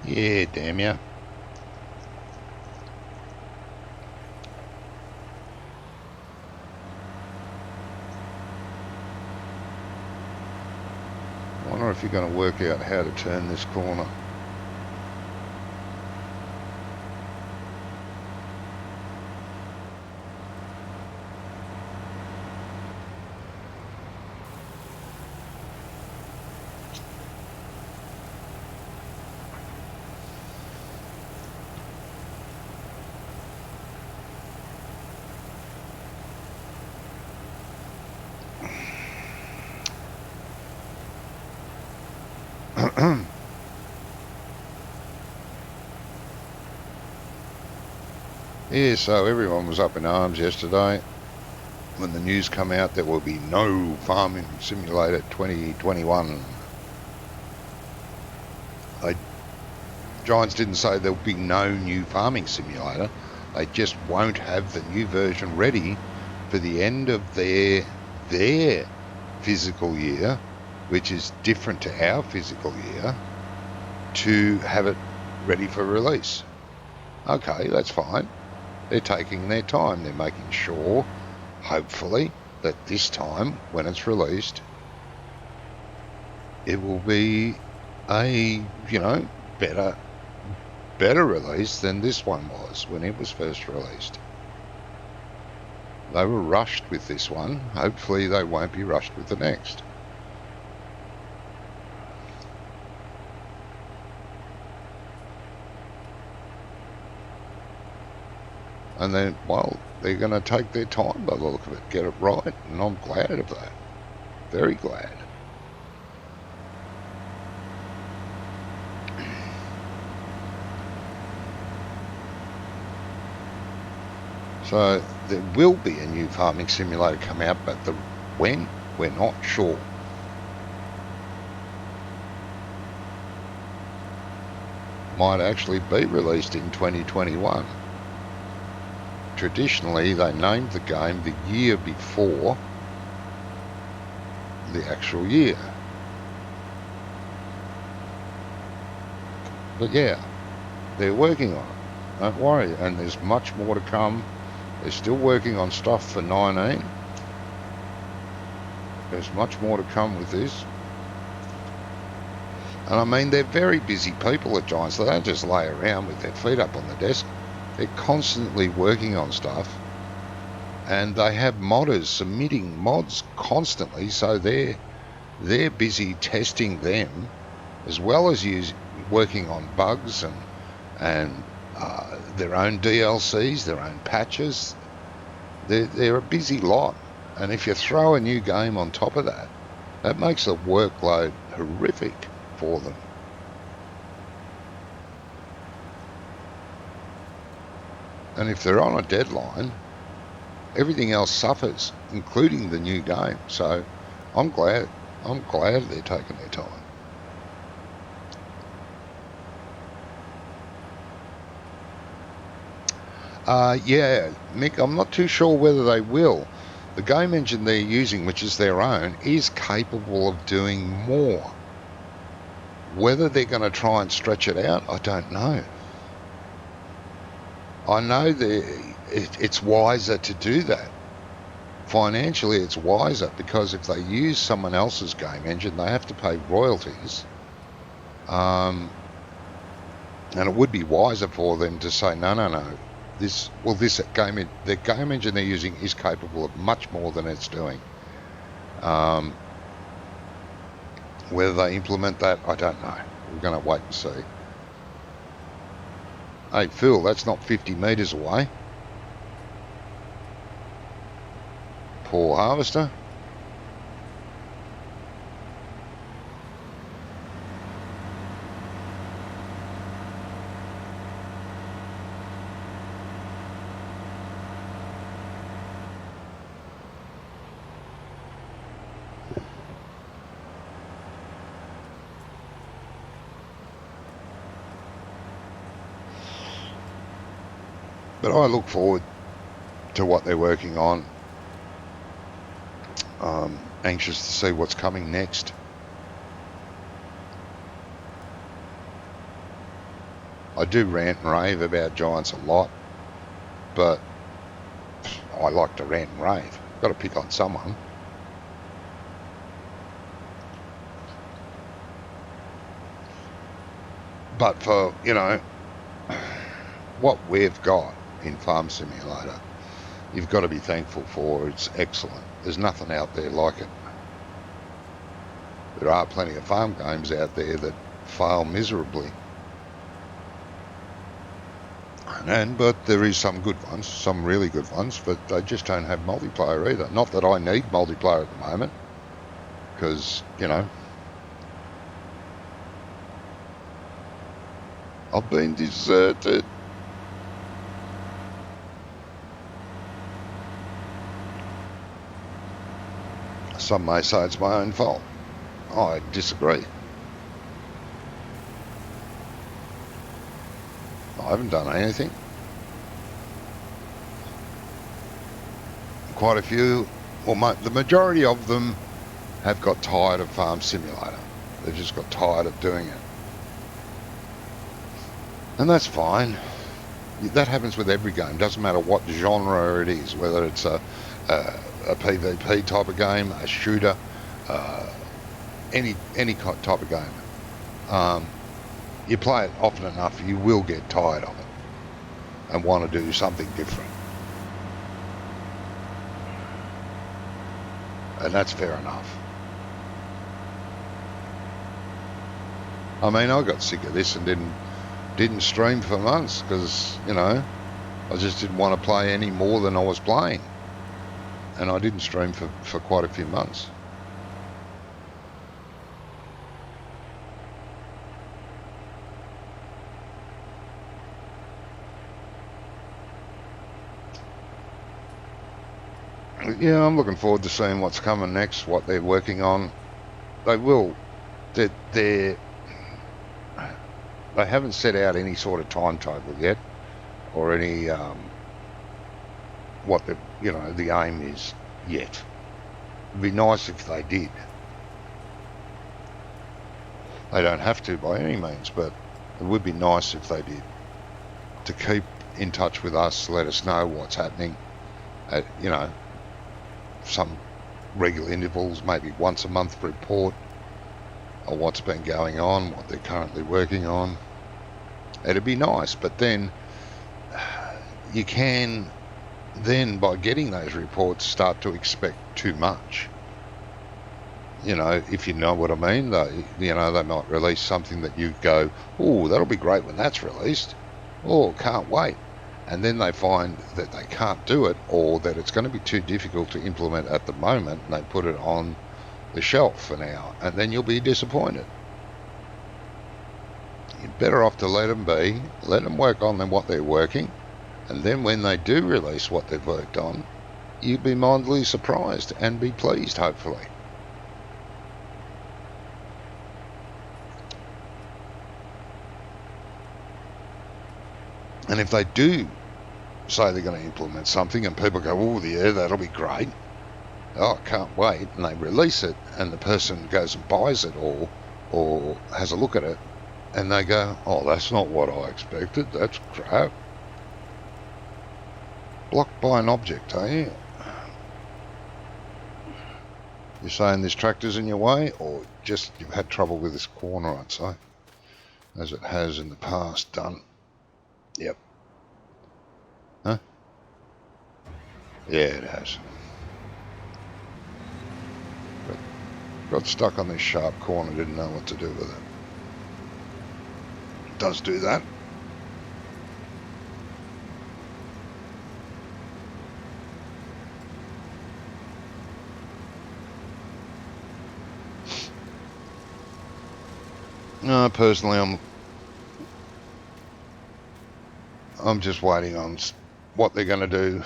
Yeah, damn ya. I wonder if you're going to work out how to turn this corner. Yeah, so everyone was up in arms yesterday when the news come out there will be no farming simulator 2021. Giants didn't say there'll be no new farming simulator. They just won't have the new version ready for the end of their physical year, which is different to our physical year, to have it ready for release. Okay, that's fine. They're taking their time. They're making sure, hopefully, that this time, when it's released, it will be a, better release than this one was when it was first released. They were rushed with this one. Hopefully they won't be rushed with the next. And then, well, they're going to take their time by the look of it, get it right, and I'm glad of that. Very glad. So there will be a new farming simulator come out, but when, we're not sure. Might actually be released in 2021. Traditionally, they named the game the year before the actual year. But yeah, they're working on it. Don't worry. And there's much more to come. They're still working on stuff for 19. There's much more to come with this. And I mean, they're very busy people at Giants. They don't just lay around with their feet up on the desk. They're constantly working on stuff. And they have modders submitting mods constantly, so they're busy testing them, as well as working on bugs and their own DLCs, their own patches. They're a busy lot, and if you throw a new game on top of that, that makes the workload horrific for them. And if they're on a deadline, everything else suffers, including the new game. So I'm glad they're taking their time. Yeah, Mick, I'm not too sure whether they will. The game engine they're using, which is their own, is capable of doing more. Whether they're going to try and stretch it out, I don't know. I know it's wiser to do that. Financially, it's wiser because if they use someone else's game engine, they have to pay royalties. And it would be wiser for them to say, no. The game engine they're using is capable of much more than it's doing. Whether they implement that, I don't know. We're going to wait and see. Hey, Phil, that's not 50 metres away. Poor harvester. But I look forward to what they're working on. Anxious to see what's coming next. I do rant and rave about giants a lot, but I like to rant and rave. Got to pick on someone. But for, you know, what we've got in Farm Simulator, you've got to be thankful for. It's excellent. There's nothing out there like it. There are plenty of farm games out there that fail miserably. But there is some good ones, some really good ones, but they just don't have multiplayer either. Not that I need multiplayer at the moment, because, you know, I've been deserted. Some may say it's my own fault. I disagree. I haven't done anything. Quite a few, well, the majority of them have got tired of Farm Simulator. They've just got tired of doing it. And that's fine. That happens with every game. Doesn't matter what genre it is, whether it's a PvP type of game, a shooter, any type of game. You play it often enough, you will get tired of it and want to do something different. And that's fair enough. I mean, I got sick of this and didn't stream for months because, you know, I just didn't want to play any more than I was playing. And I didn't stream for quite a few months. Yeah, I'm looking forward to seeing what's coming next, what they're working on. They haven't set out any sort of timetable yet, or any what the aim is yet. It'd be nice if they did. They don't have to by any means, but it would be nice if they did. To keep in touch with us, let us know what's happening at, you know, some regular intervals, maybe once a month report on what's been going on, what they're currently working on. It'd be nice, but then you can then, by getting those reports, start to expect too much. You know, if you know what I mean, they might release something that you go, oh, that'll be great when that's released. Oh, can't wait. And then they find that they can't do it, or that it's going to be too difficult to implement at the moment, and they put it on the shelf for now, and then you'll be disappointed. You're better off to let them be, let them work on what they're working, and then when they do release what they've worked on, you'd be mildly surprised and be pleased, hopefully. And if they do say they're going to implement something and people go, oh, yeah, that'll be great, oh, I can't wait, and they release it and the person goes and buys it or has a look at it and they go, oh, that's not what I expected, that's crap. Blocked by an object, are you? You're saying this tractor's in your way, or just you've had trouble with this corner, I'd say, as it has in the past done. Yep. Huh? Yeah, it has. But got stuck on this sharp corner, didn't know what to do with it. It does do that. No, personally, I'm just waiting on what they're going to do,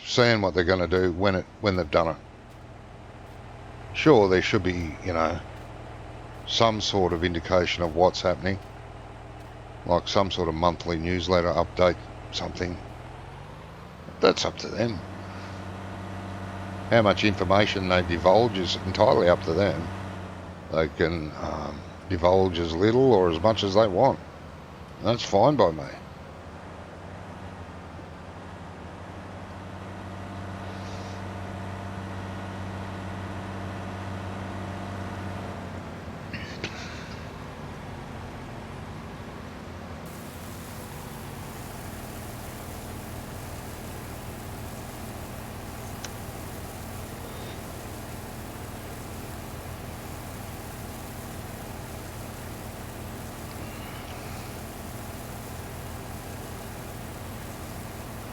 seeing what they're going to do when they've done it. Sure, there should be, you know, some sort of indication of what's happening, like some sort of monthly newsletter update, something. That's up to them. How much information they divulge is entirely up to them. They can divulge as little or as much as they want. That's fine by me.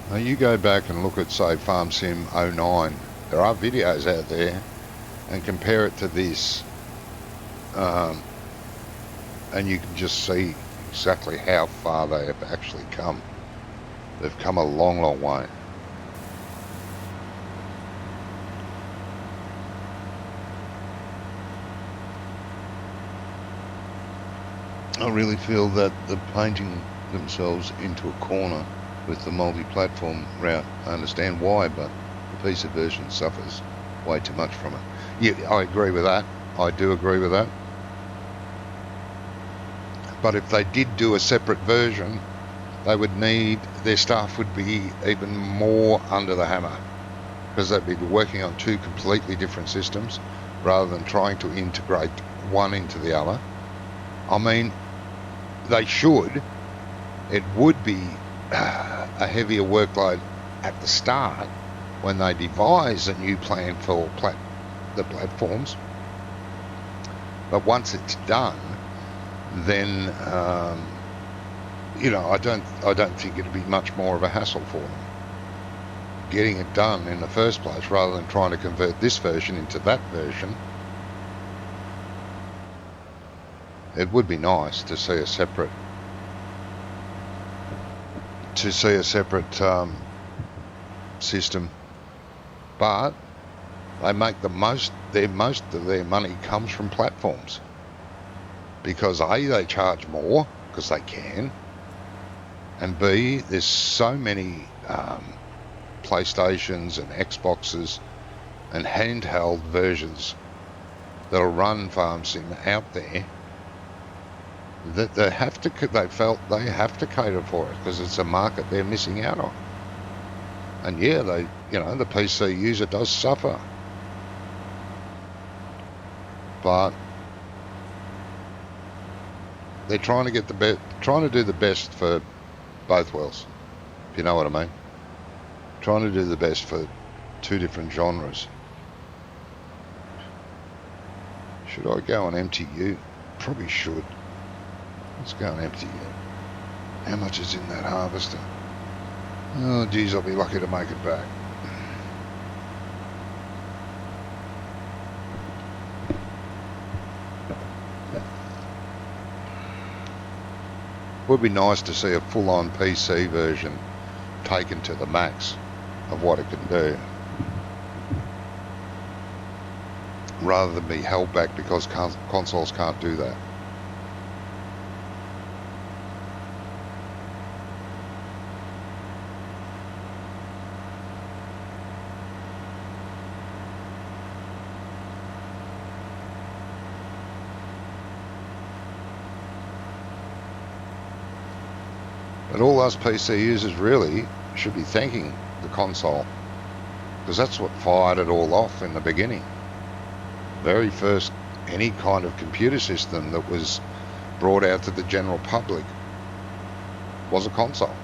Now you go back and look at, say, Farm Sim '09. There are videos out there, and compare it to this, and you can just see exactly how far they have actually come. They've come a long, long way. I really feel that the painting themselves into a corner with the multi-platform route, I understand why, but the PC version suffers way too much from it. Yeah, I agree with that. I do agree with that. But if they did do a separate version, they would need, their staff would be even more under the hammer, because they'd be working on two completely different systems rather than trying to integrate one into the other. I mean, they should. It would be a heavier workload at the start when they devise a new plan for the platforms. But once it's done, then I don't think it'd be much more of a hassle for them getting it done in the first place, rather than trying to convert this version into that version. It would be nice to see a separate system, but they make most of their money comes from platforms, because A, they charge more because they can, and B, there's so many PlayStations and Xboxes and handheld versions that'll run Farm Sim out there that they have to cater for it, because it's a market they're missing out on. And yeah, the PC user does suffer, but they're trying to do the best for both worlds, if you know what I mean. Trying to do the best for two different genres. Should I go on MTU? Probably should. Let's go on MTU. How much is in that harvester? Oh geez, I'll be lucky to make it back. Would be nice to see a full-on PC version taken to the max of what it can do, rather than be held back because consoles can't do that. But all us PC users really should be thanking the console, because that's what fired it all off in the beginning. Very first any kind of computer system that was brought out to the general public was a console.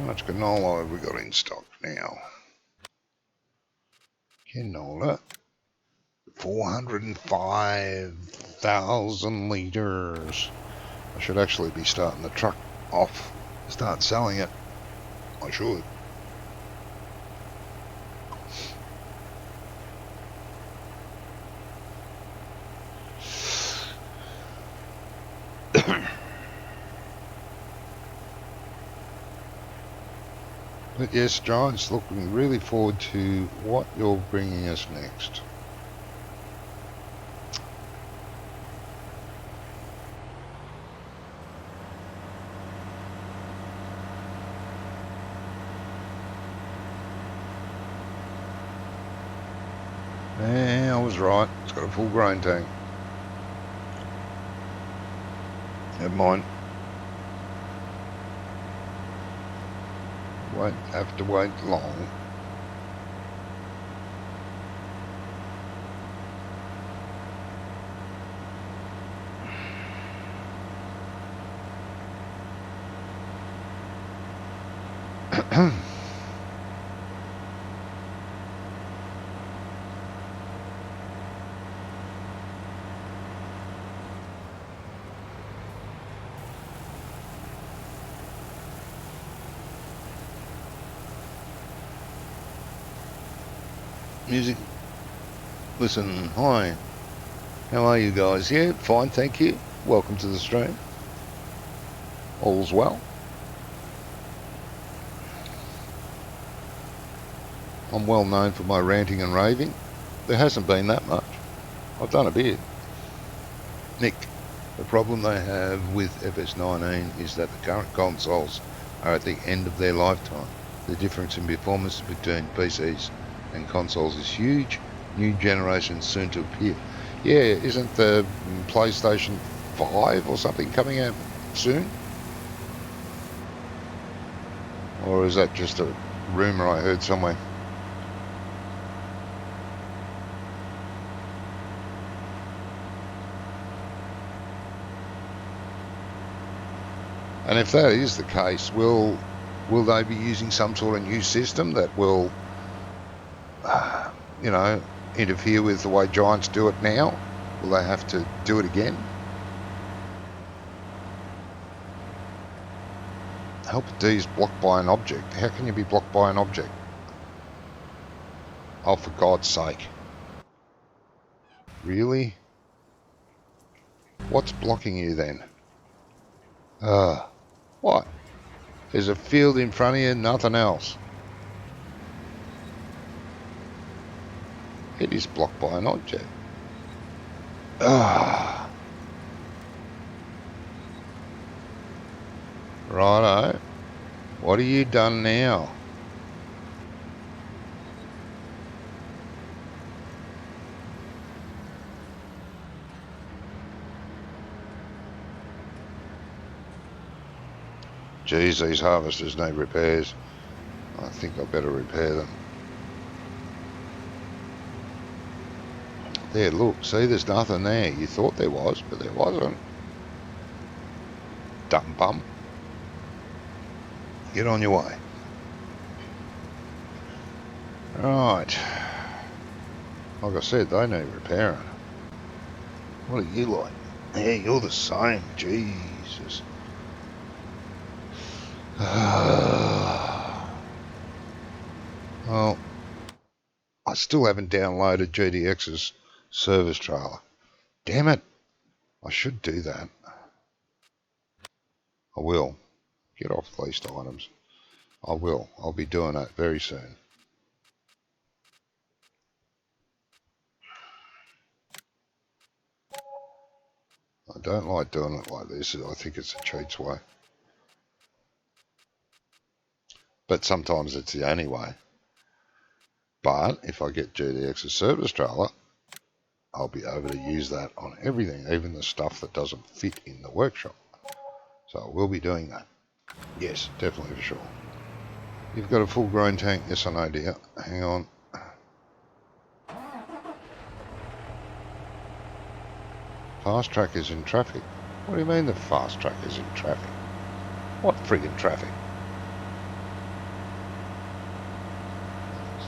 much canola have we got in stock now? Canola. 405,000 litres. I should actually be starting the truck off. Start selling it. I should. But yes, Giants, looking really forward to what you're bringing us next. Yeah, I was right. It's got a full grain tank. Never mind. Won't have to wait long. Music. Listen, hi. How are you guys? Yeah, fine, thank you. Welcome to the stream. All's well. I'm well known for my ranting and raving. There hasn't been that much. I've done a bit. Nick, the problem they have with FS19 is that the current consoles are at the end of their lifetime. The difference in performance between PCs and consoles is huge. New generations soon to appear. Yeah, isn't the PlayStation 5 or something coming out soon? Or is that just a rumour I heard somewhere? And if that is the case, will they be using some sort of new system that will, you know, interfere with the way Giants do it now? Will they have to do it again? Help D is blocked by an object. How can you be blocked by an object? Oh, for God's sake. Really? What's blocking you then? What? There's a field in front of you, nothing else. It is blocked by an object. Righto. What have you done now? Geez, these harvesters need repairs. I think I better repair them. There, look, see, there's nothing there. You thought there was, but there wasn't. Dumb bum. Get on your way. Right. Like I said, they need repairing. What are you like? Yeah, you're the same. Jesus. Well, I still haven't downloaded GDX's service trailer. Damn it. I should do that. I will. Get off leased items. I will. I'll be doing that very soon. I don't like doing it like this. I think it's a cheat's way. But sometimes it's the only way. But if I get GDX's service trailer, I'll be able to use that on everything, even the stuff that doesn't fit in the workshop. So I will be doing that. Yes, definitely for sure. You've got a full grown tank? Yes, I know, dear. Hang on. Fast track is in traffic. What do you mean the fast track is in traffic? What friggin' traffic?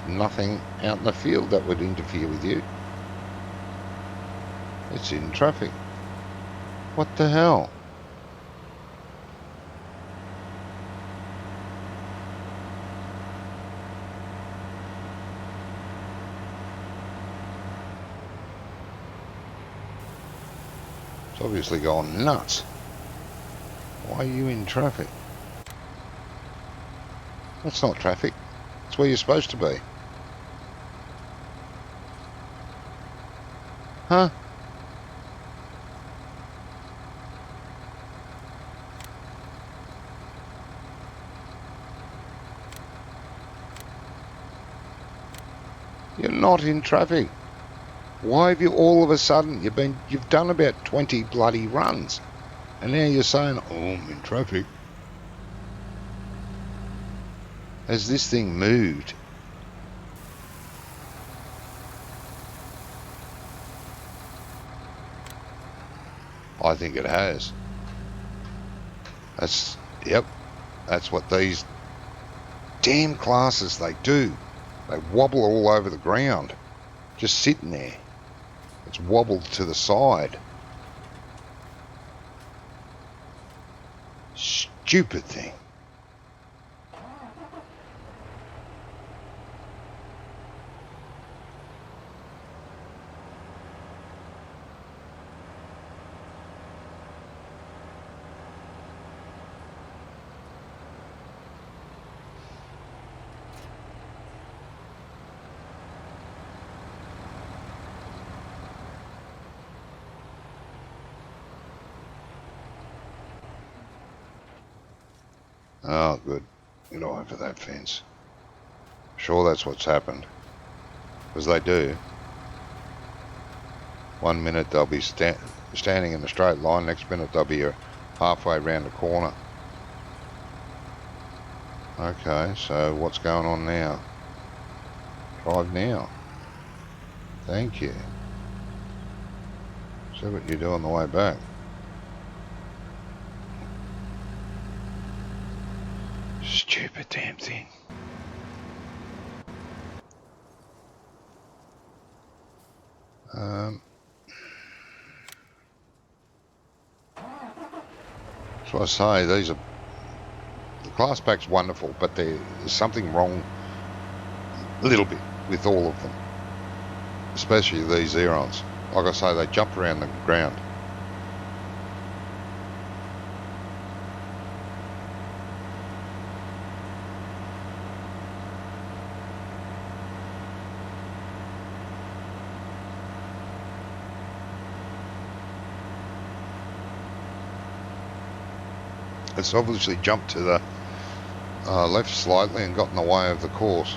nothing out in the field that would interfere with you. It's in traffic. What the hell? It's obviously gone nuts. Why are you in traffic? That's not traffic. It's where you're supposed to be. Huh? You're not in traffic. Why have you all of a sudden, you've done about 20 bloody runs, and now you're saying, oh, I'm in traffic. Has this thing moved? I think it has. Yep, that's what these damn classes, they do. They wobble all over the ground, just sitting there. It's wobbled to the side. Stupid thing. Oh, good. Get over that fence. Sure, that's what's happened. Because they do. 1 minute they'll be standing in a straight line, next minute they'll be halfway around the corner. Okay, so what's going on now? Drive now. Thank you. See what you do on the way back. Stupid damn thing. So I say, the class pack's wonderful, but there's something wrong a little bit with all of them, especially these Xerons. Like I say, they jump around the ground. It's obviously jumped to the left slightly and got in the way of the course.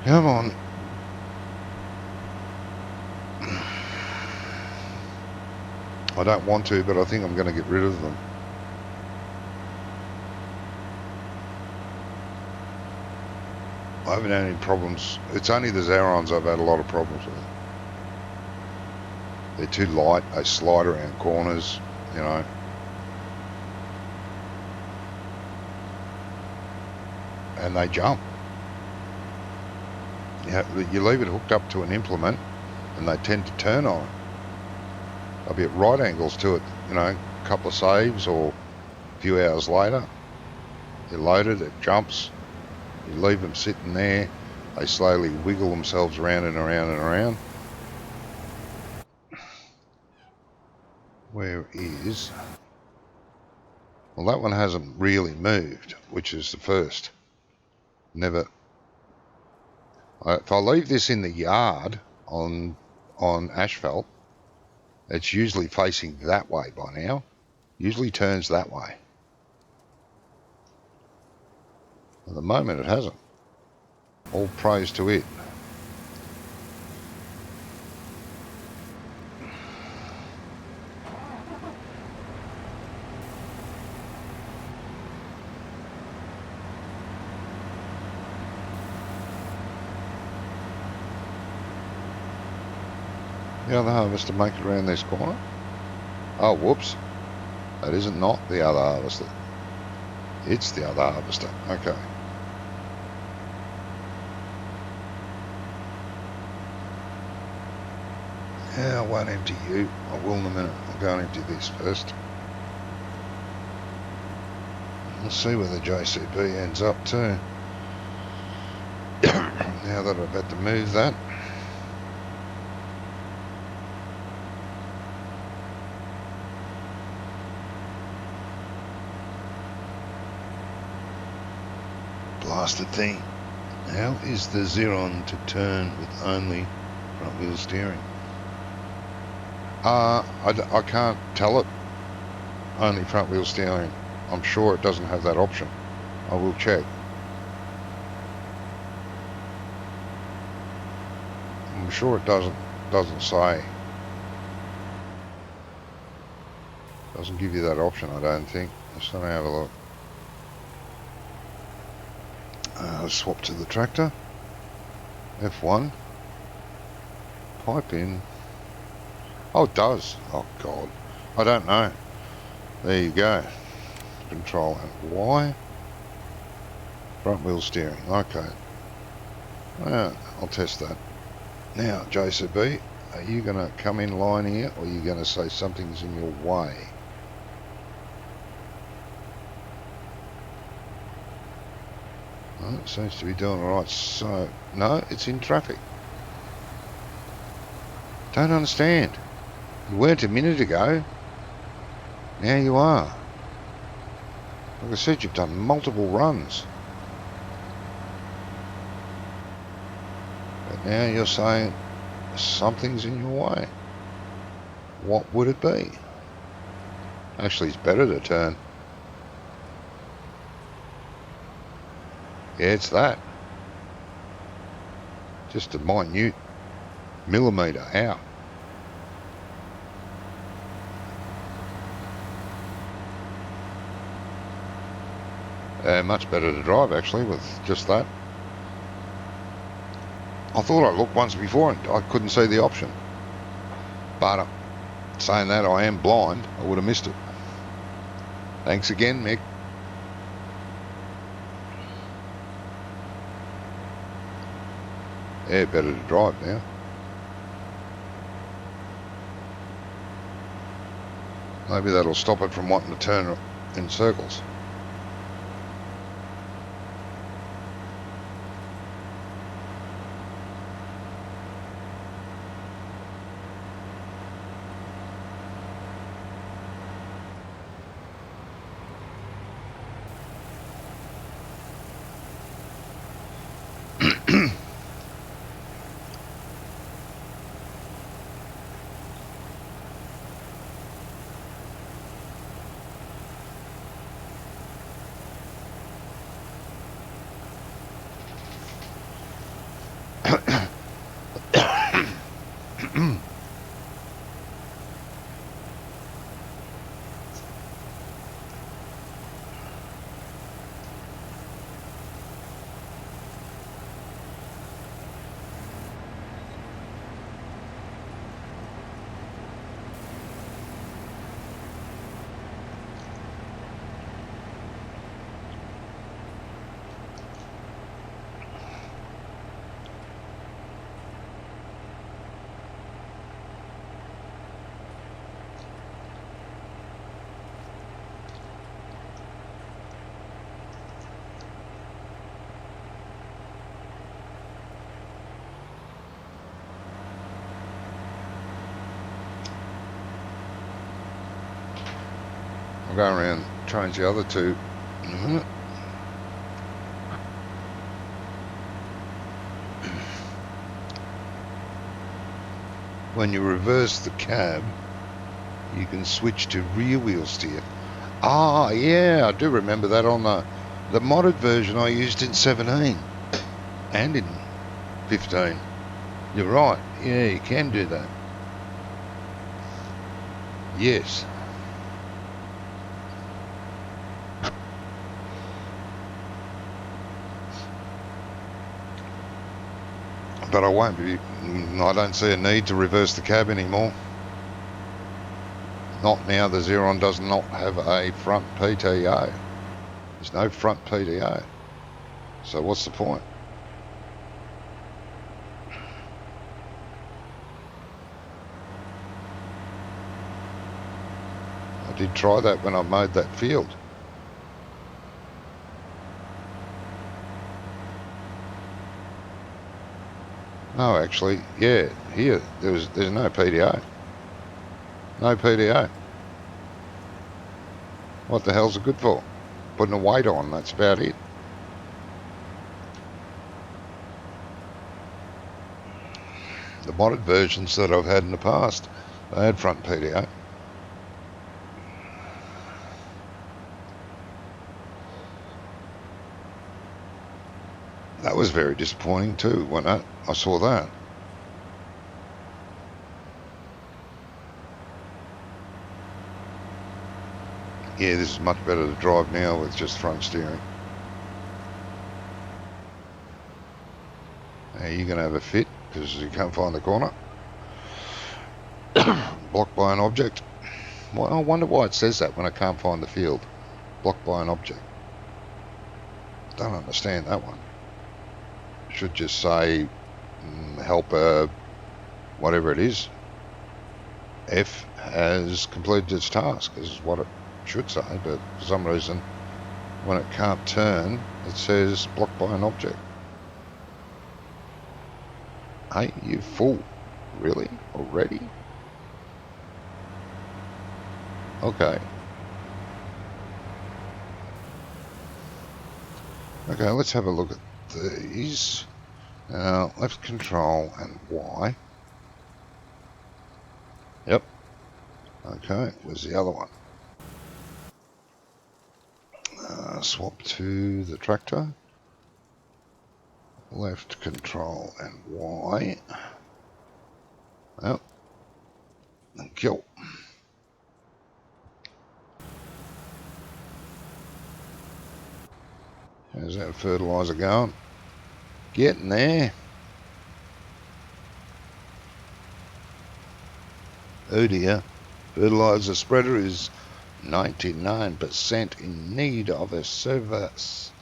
Come on. I don't want to, but I think I'm going to get rid of them. I haven't had any problems. It's only the Xerons I've had a lot of problems with. They're too light. They slide around corners, you know. And they jump. You leave it hooked up to an implement and they tend to turn on it. They'll be at right angles to it, you know, a couple of saves or a few hours later. You load it, it jumps. You leave them sitting there, they slowly wiggle themselves around and around and around. Where is... Well, that one hasn't really moved, which is the first. Never... If I leave this in the yard on asphalt, it's usually facing that way by now. Usually turns that way. At the moment it hasn't. All praise to it. the other harvester make it around this corner? Oh, whoops. That isn't not the other harvester. It's the other harvester. Okay. Yeah, I won't empty you. I will in a minute. I'll go and empty this first. We'll see where the JCB ends up too. Now that I've had to move that. Blasted thing. How is the Xeron to turn with only front wheel steering? I can't tell it. Only front wheel steering. I'm sure it doesn't have that option. I will check. I'm sure it doesn't say. Doesn't give you that option, I don't think. Let's let me have a look. Swap to the tractor. F1. Pipe in. Oh, it does. Oh, God. I don't know. There you go. Control and Y. Front wheel steering. Okay. I'll test that. Now, JCB, are you going to come in line here, or are you going to say something's in your way? Well, it seems to be doing all right. So, no, it's in traffic. Don't understand. You weren't a minute ago. Now you are. Like I said, you've done multiple runs. But now you're saying something's in your way. What would it be? Actually, it's better to turn. Yeah, it's that. Just a minute millimetre out. Much better to drive, actually, with just that. I thought I looked once before and I couldn't see the option. But saying that, I am blind. I would have missed it. Thanks again, Mick. Yeah, better to drive now. Maybe that'll stop it from wanting to turn in circles. I'll go around and change the other two in a minute. When you reverse the cab, you can switch to rear wheel steer. Ah, yeah, I do remember that on the modded version I used in 17 and in 15. You're right, yeah, you can do that. Yes. But I don't see a need to reverse the cab anymore. Not now. The Xeron does not have a front PTO. There's no front PTO. So what's the point? I did try that when I mowed that field. No, actually, yeah, here there's no PTO. No PTO. What the hell's it good for? Putting a weight on, that's about it. The modded versions that I've had in the past, they had front PTO. That was very disappointing too when I saw that. Yeah, this is much better to drive now with just front steering. Now you're going to have a fit because you can't find the corner. Blocked by an object. Well, I wonder why it says that when I can't find the field. Blocked by an object. Don't understand that one. Should just say helper, whatever it is, F has completed its task, is what it should say, but for some reason when it can't turn it says blocked by an object. Hey, you fool. Really? Already? Okay. Okay, let's have a look at these. Now, left control and Y. Yep. Okay, where's the other one? Swap to the tractor. Left control and Y. Yep. And kill. How's that fertilizer going? Getting there. Oh dear. Fertilizer spreader is 99% in need of a service.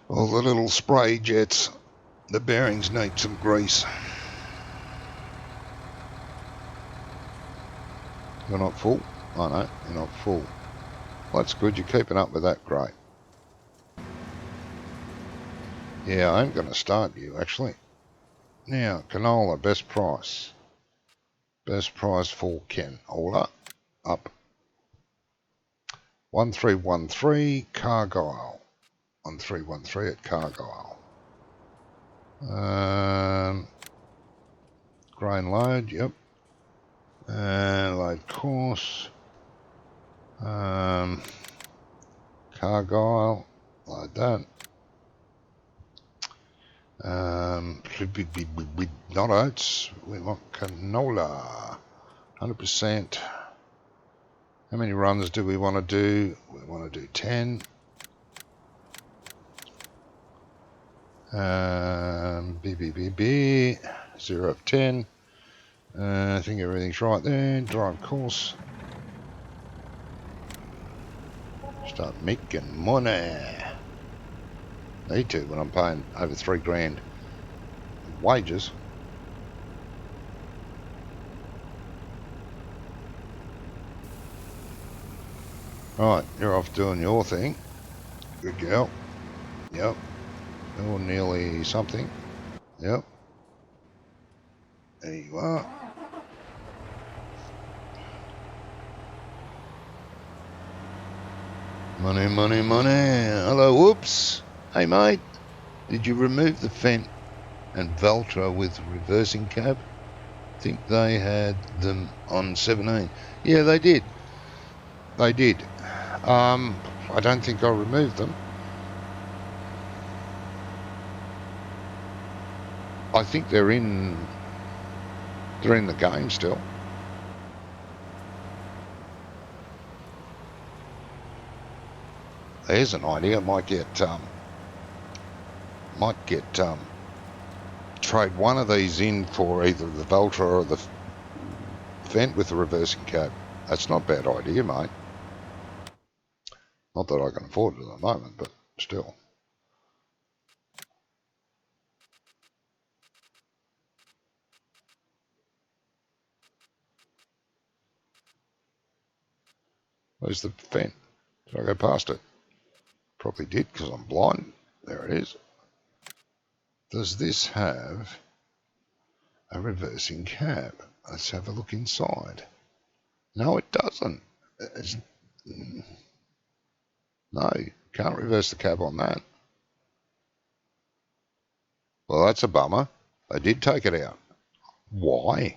All the little spray jets, the bearings need some grease. You're not full? Oh no, you're not full. Well, that's good, you're keeping up with that, great. Yeah, I'm going to start you actually. Now, canola, best price. Best price for canola, up. 1313 Cargyle. 1313 at Cargyle. Grain load, yep. Load course. Cargyle, like that. Not oats, we want canola, 100%. How many runs do we want to do? We want to do 10. BBBB, 0 of 10. I think everything's right there. Drive course. Start making money. Need to when I'm paying over $3,000 wages. Right, you're off doing your thing. Good girl. Yep. Or nearly something. Yep. There you are. Money, money, money. Hello, whoops. Hey, mate. Did you remove the Fendt and Valtra with reversing cab? I think they had them on 17. Yeah, they did. They did. I don't think I removed them. I think they're in the game still. There's an idea. Might get trade one of these in for either the Valtra or the Fendt with the reversing cab. That's not a bad idea, mate. Not that I can afford it at the moment, but still. Where's the Fendt? Did I go past it? Probably did because I'm blind. There it is. Does this have a reversing cab? Let's have a look inside. No, it doesn't. No, can't reverse the cab on that. Well, that's a bummer. They did take it out. Why?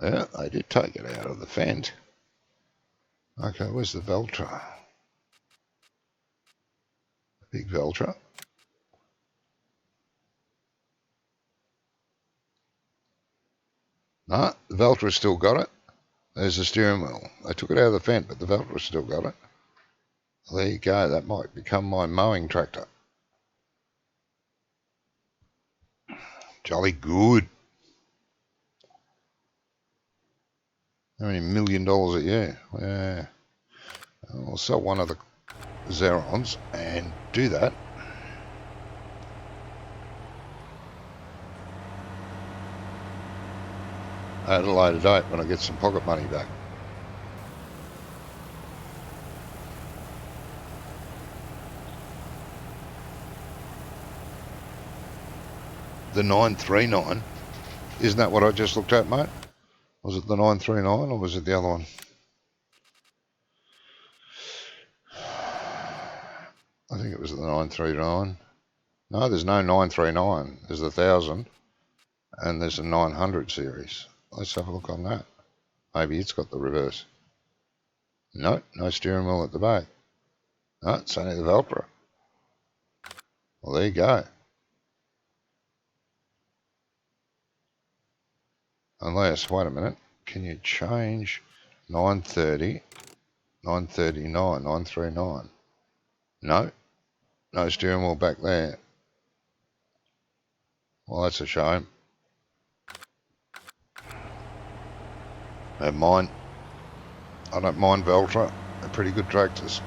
Yeah, they did take it out of the Fendt. Okay, where's the Valtra? Big Valtra. No, the Valtra's still got it. There's the steering wheel. They took it out of the Fendt, but the Valtra's still got it. Well, there you go. That might become my mowing tractor. Jolly good. How many $1 million a year? Yeah. I'll sell one of the Xerons and do that. At a later date when I get some pocket money back. The 939, isn't that what I just looked at, mate? Was it the 939 or was it the other one? I think it was the 939. No, there's no 939. There's the 1000 and there's a 900 series. Let's have a look on that. Maybe it's got the reverse. No, no steering wheel at the back. No, it's only the Valtra. Well, there you go. Unless, wait a minute, can you change 930, 939, 939? No, no steering wheel back there. Well, that's a shame. I don't mind Valtra. They're pretty good tractors.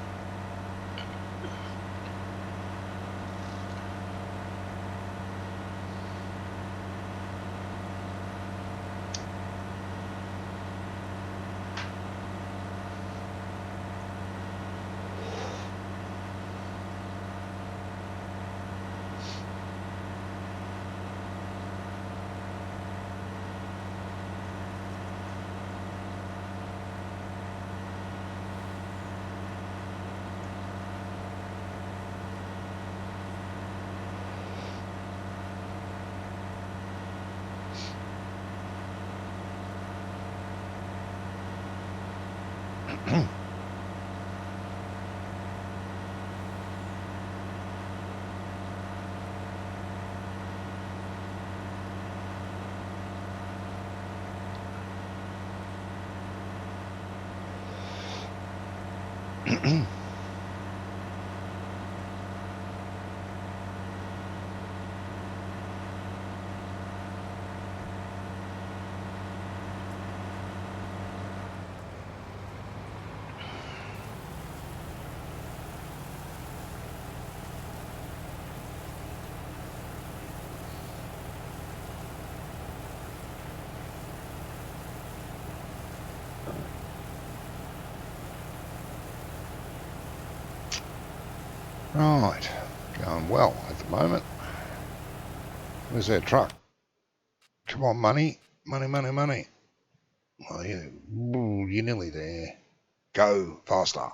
Right, going well at the moment. Where's that truck? Come on, money, money, money, money. Oh, yeah. Ooh, you're nearly there. Go faster.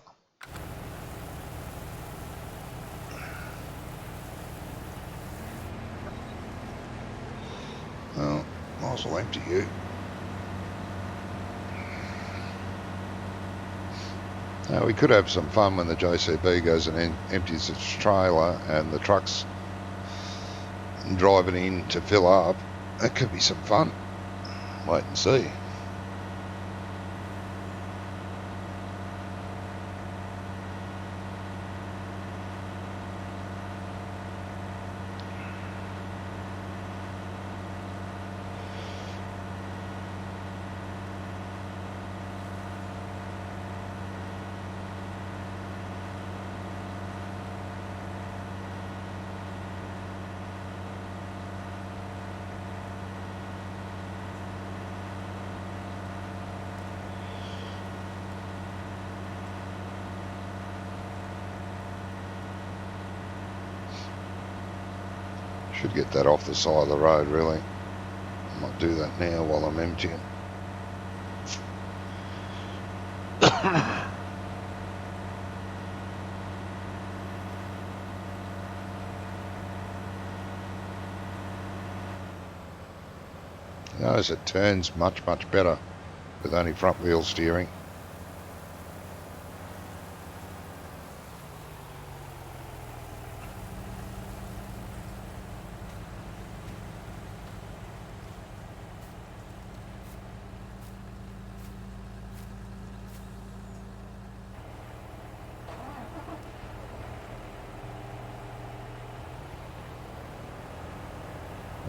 Well, might as well empty you. Now, we could have some fun when the JCB goes and empties its trailer and the truck's driving in to fill up. That could be some fun. Wait and see. Should get that off the side of the road, really. I might do that now while I'm emptying. Notice it turns much, much better with only front wheel steering.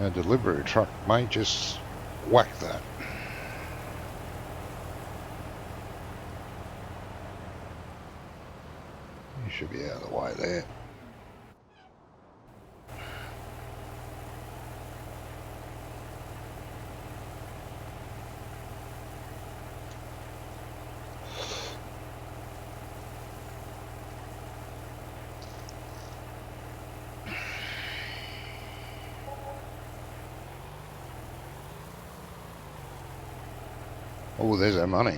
A delivery truck may just whack that. You should be out of the way there. Oh, there's our money.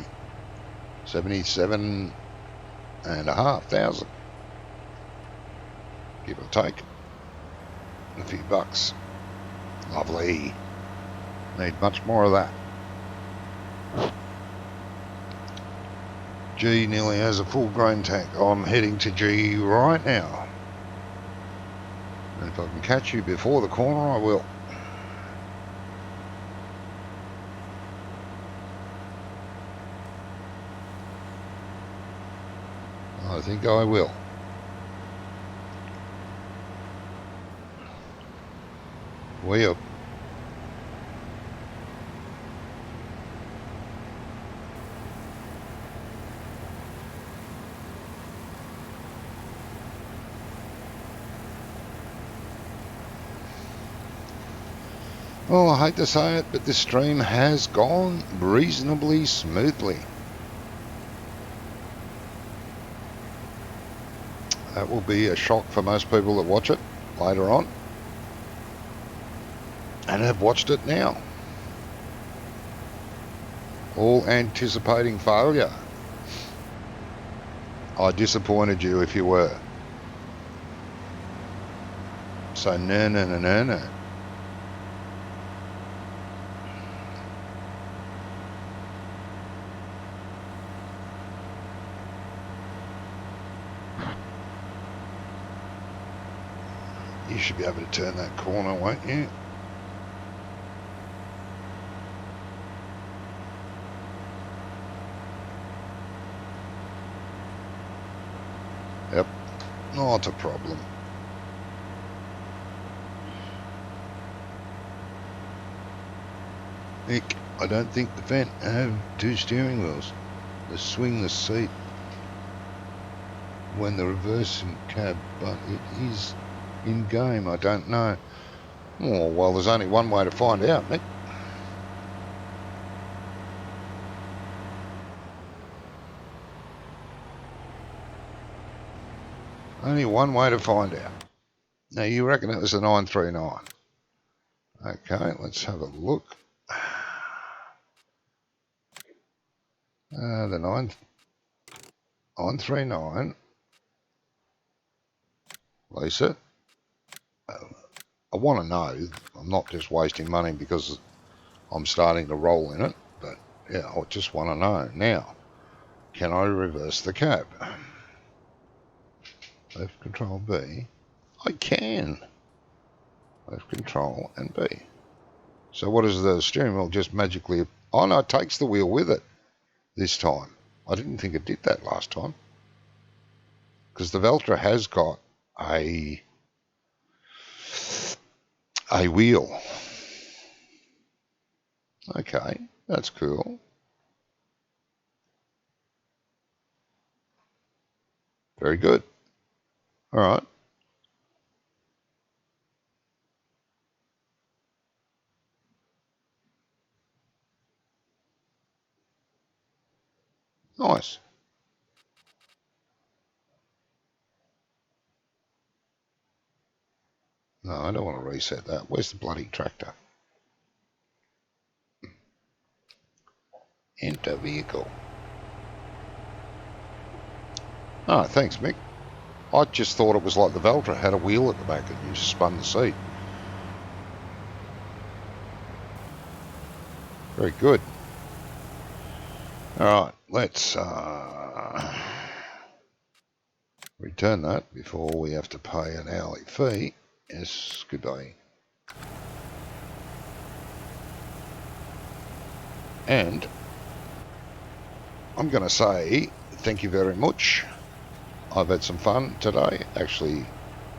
77,500. Give or take. A few bucks. Lovely. Need much more of that. G nearly has a full grain tank. I'm heading to G right now. And if I can catch you before the corner, I will. I think I will. Way up. Oh, I hate to say it, but this stream has gone reasonably smoothly. That will be a shock for most people that watch it later on and have watched it now. All anticipating failure. I disappointed you if you were. So no. You should be able to turn that corner, won't you? Yep, not a problem. Nick, I don't think the Fendt have two steering wheels. They swing the seat when the reversing cab, but it is in game. I don't know. Oh, well, there's only one way to find out, Nick. Only one way to find out. Now, you reckon it was a 939? Okay, let's have a look. The 939. Lisa, I want to know. I'm not just wasting money because I'm starting to roll in it, but yeah, I just want to know. Now, can I reverse the cab? Left control B. I can. Left control and B. So what is the steering wheel just magically... Oh no, it takes the wheel with it this time. I didn't think it did that last time. Because the Veltra has got a wheel. Okay, that's cool. Very good. All right. Nice. No, I don't want to reset that. Where's the bloody tractor? Enter vehicle. Oh, thanks, Mick. I just thought it was like the Valtra, had a wheel at the back and you just spun the seat. Very good. Alright, let's return that before we have to pay an hourly fee. Yes, good day. And I'm going to say thank you very much. I've had some fun today, actually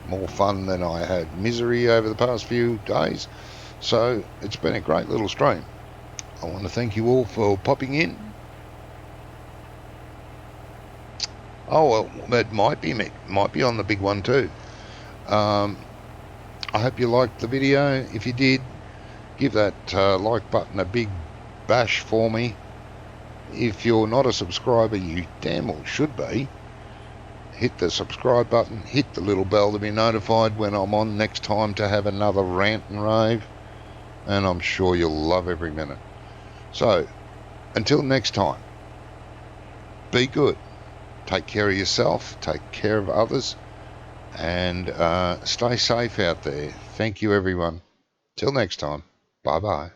more fun than I had misery over the past few days. So it's been a great little stream. I want to thank you all for popping in. Oh, well, that might be on the big one too. I hope you liked the video. If you did, give that like button a big bash for me. If you're not a subscriber, you damn well should be. Hit the subscribe button, hit the little bell to be notified when I'm on next time to have another rant and rave, and I'm sure you'll love every minute. So, until next time, be good. Take care of yourself, take care of others, and stay safe out there. Thank you, everyone. Till next time, bye-bye.